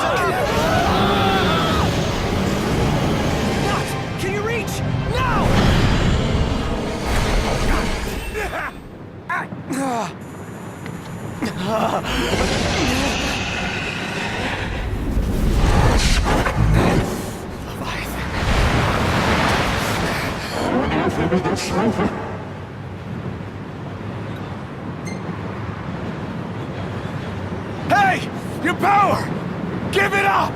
Knocked! Can you reach? Now! Hey! Your power! Give it up!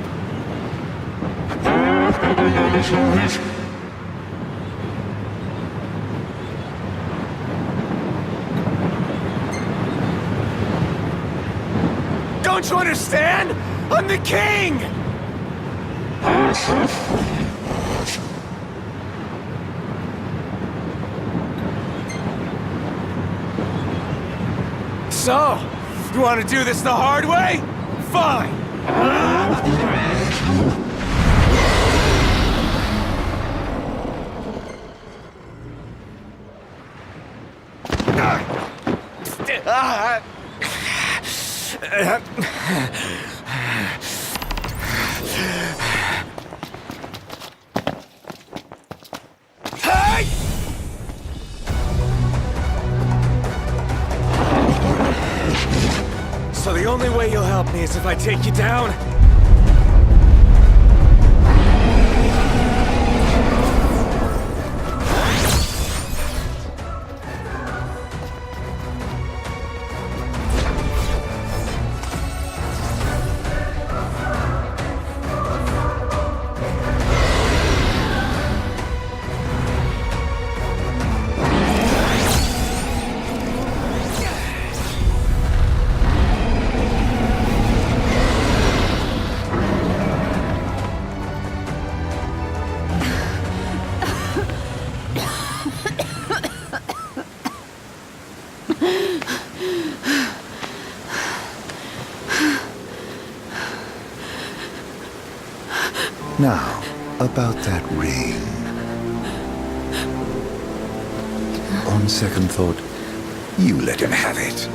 Don't you understand? I'm the king! So, you want to do this the hard way? Fine! Hey! So the only way you'll help me is if I take you down? Now, about that ring. On second thought, you let him have it.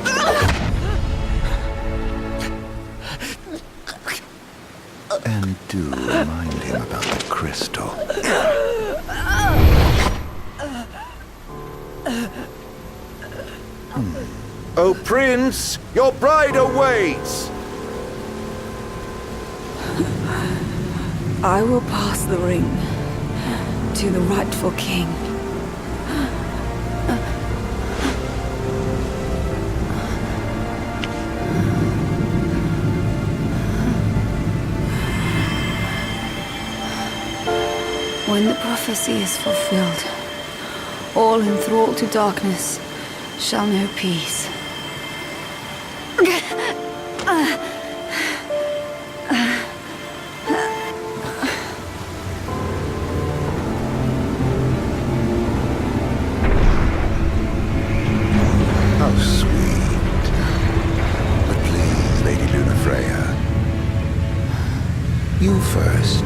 And do remind him about the crystal. Oh, Prince, your bride awaits! I will pass the ring to the rightful king. When the prophecy is fulfilled, all enthralled to darkness shall know peace. How sweet. But please, Lady Lunafreya. You first.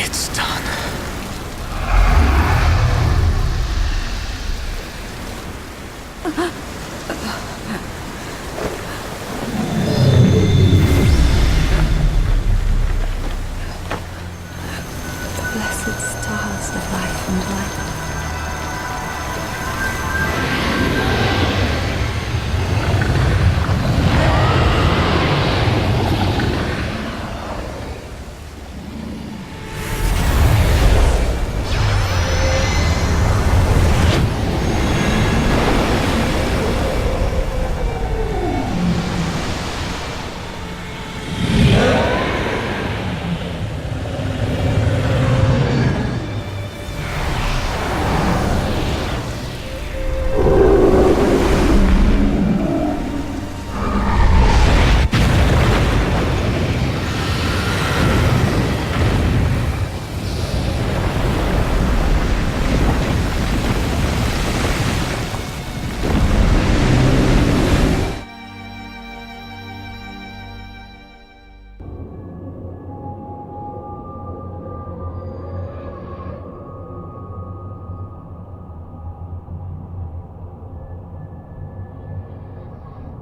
It's done. The blessed stars of life and light.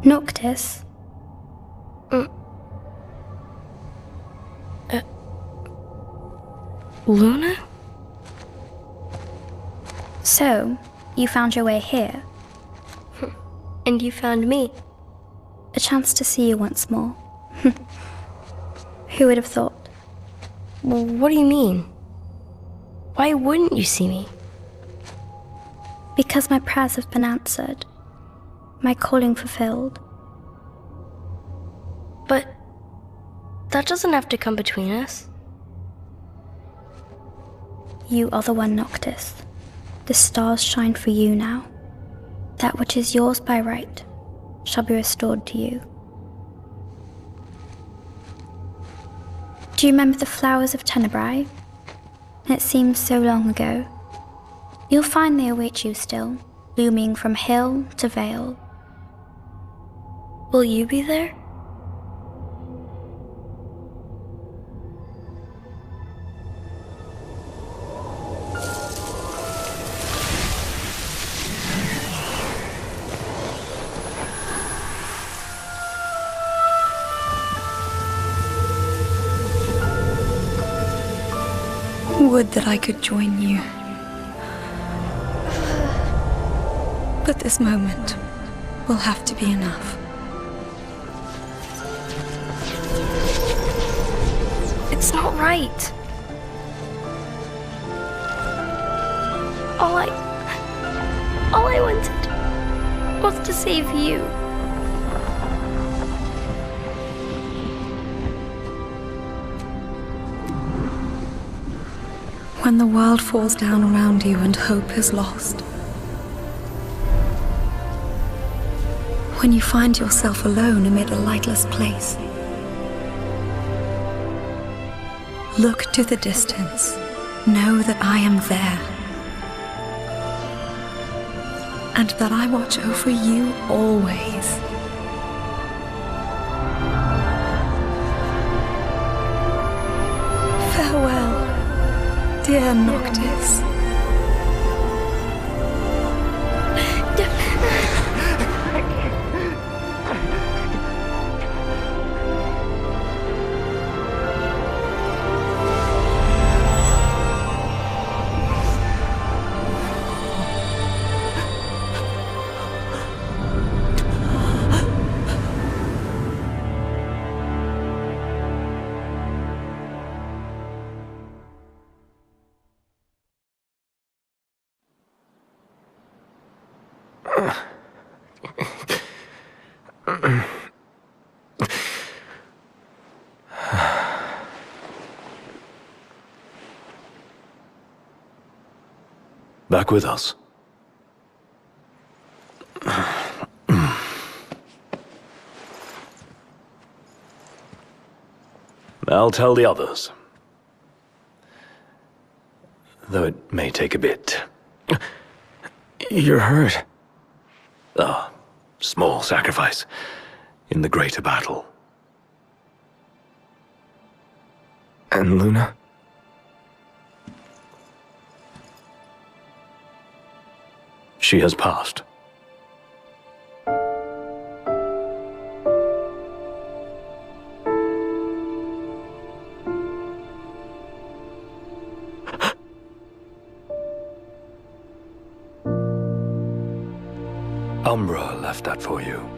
Noctis? Luna? So, you found your way here. And you found me. A chance to see you once more. Who would have thought? Well, what do you mean? Why wouldn't you see me? Because my prayers have been answered. My calling fulfilled. But that doesn't have to come between us. You are the one, Noctis. The stars shine for you now. That which is yours by right shall be restored to you. Do you remember the flowers of Tenebrae? It seems so long ago. You'll find they await you still, blooming from hill to vale. Will you be there? Would that I could join you. But this moment will have to be enough. It's not right. All I wanted was to save you. When the world falls down around you and hope is lost. When you find yourself alone amid a lightless place. Look to the distance. Know that I am there. And that I watch over you always. Farewell, dear Noctis. back with us. I'll tell the others. Though it may take a bit. You're hurt. A small sacrifice in the greater battle. And Luna? She has passed. Umbra left that for you.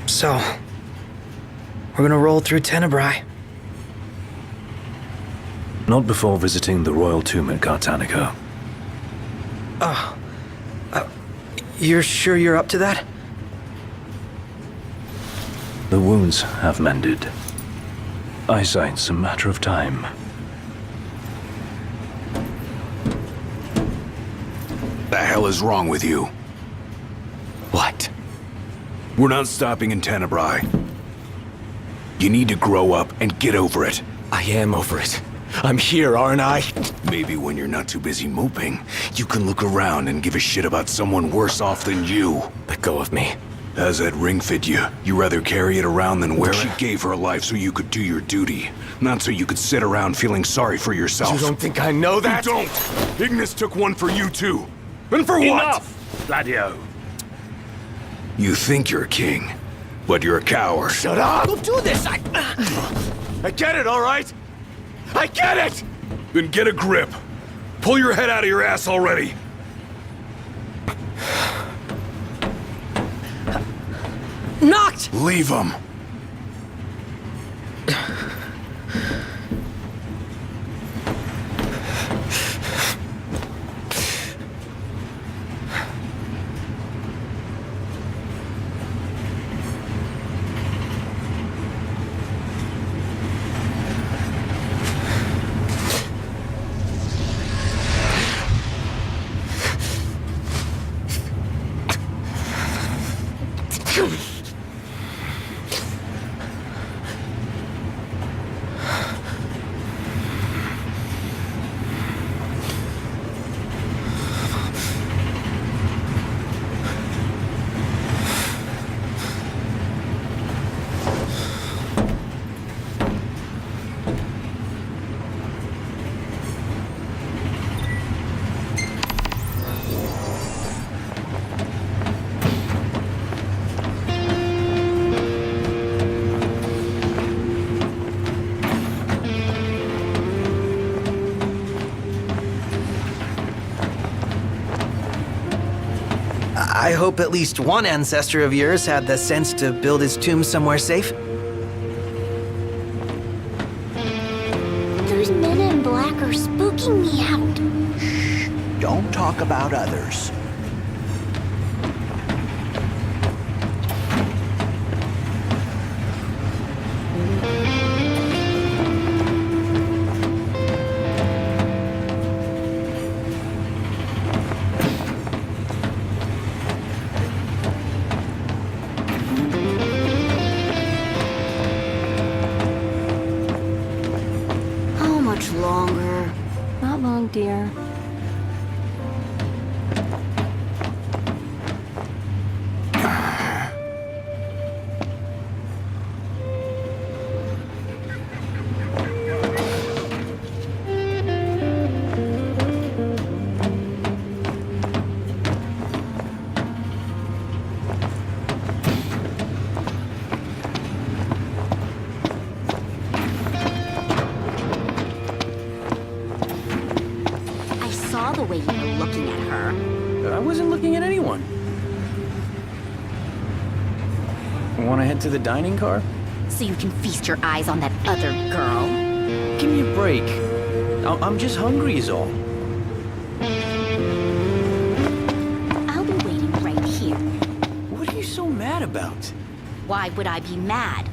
So, we're gonna roll through Tenebrae. Not before visiting the royal tomb at Gartanica. Oh. You're sure you're up to that? The wounds have mended. Eyesight's a matter of time. The hell is wrong with you? What? We're not stopping in Tenebrae. You need to grow up and get over it. I am over it. I'm here, aren't I? Maybe when you're not too busy moping, you can look around and give a shit about someone worse off than you. Let go of me. How's that ring fit you? You rather carry it around than wear it? She gave her life so you could do your duty, not so you could sit around feeling sorry for yourself. You don't think I know that? You don't! Ignis took one for you too. And for what? Enough, Gladio. You think you're a king, but you're a coward. Shut up! Don't do this! I get it, all right? I get it! Then get a grip. Pull your head out of your ass already. Knocked! Leave him. I hope at least one ancestor of yours had the sense to build his tomb somewhere safe. Those men in black are spooking me out. Shh. Don't talk about others. Longer. Not long, dear. The way you were looking at her. I wasn't looking at anyone. Want to head to the dining car? So you can feast your eyes on that other girl? Give me a break. I'm just hungry is all. I'll be waiting right here. What are you so mad about? Why would I be mad?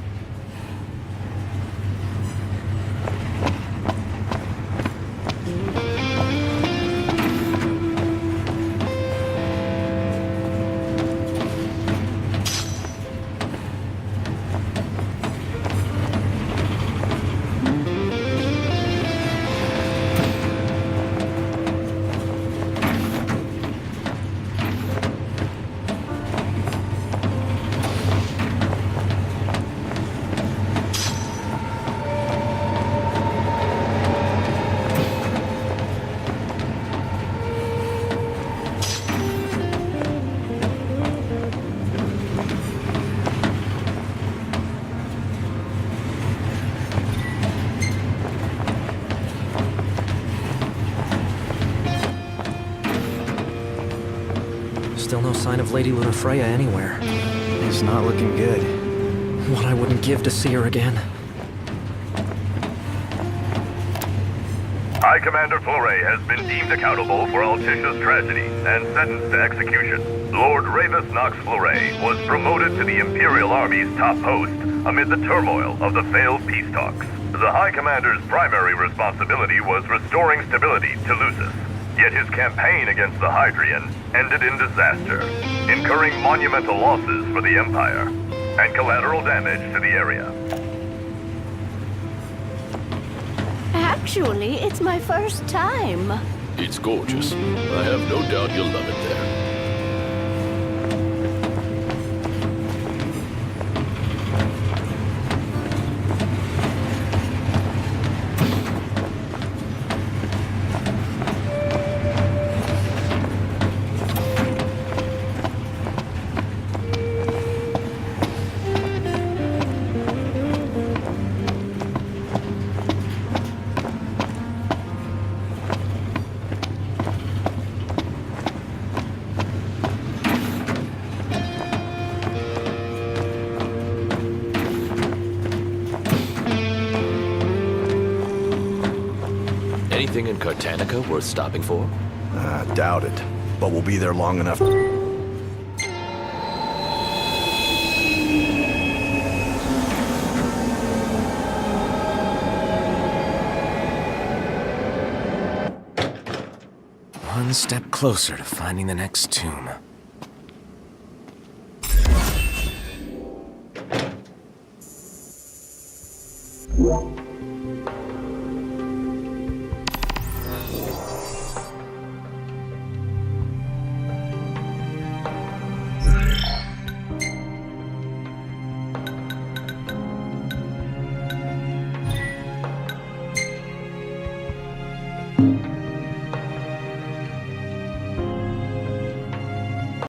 Still no sign of Lady Lunafreya anywhere. It's not looking good. What I wouldn't give to see her again. High Commander Fleury has been deemed accountable for Alticia's tragedy and sentenced to execution. Lord Ravis Knox Fleury was promoted to the Imperial Army's top post amid the turmoil of the failed peace talks. The High Commander's primary responsibility was restoring stability to Lucis. Yet his campaign against the Hydrian ended in disaster, incurring monumental losses for the Empire and collateral damage to the area. Actually, it's my first time. It's gorgeous. I have no doubt you'll love it there. Anything in Cartanica worth stopping for? Doubt it. But we'll be there long enough. One step closer to finding the next tomb. Yeah.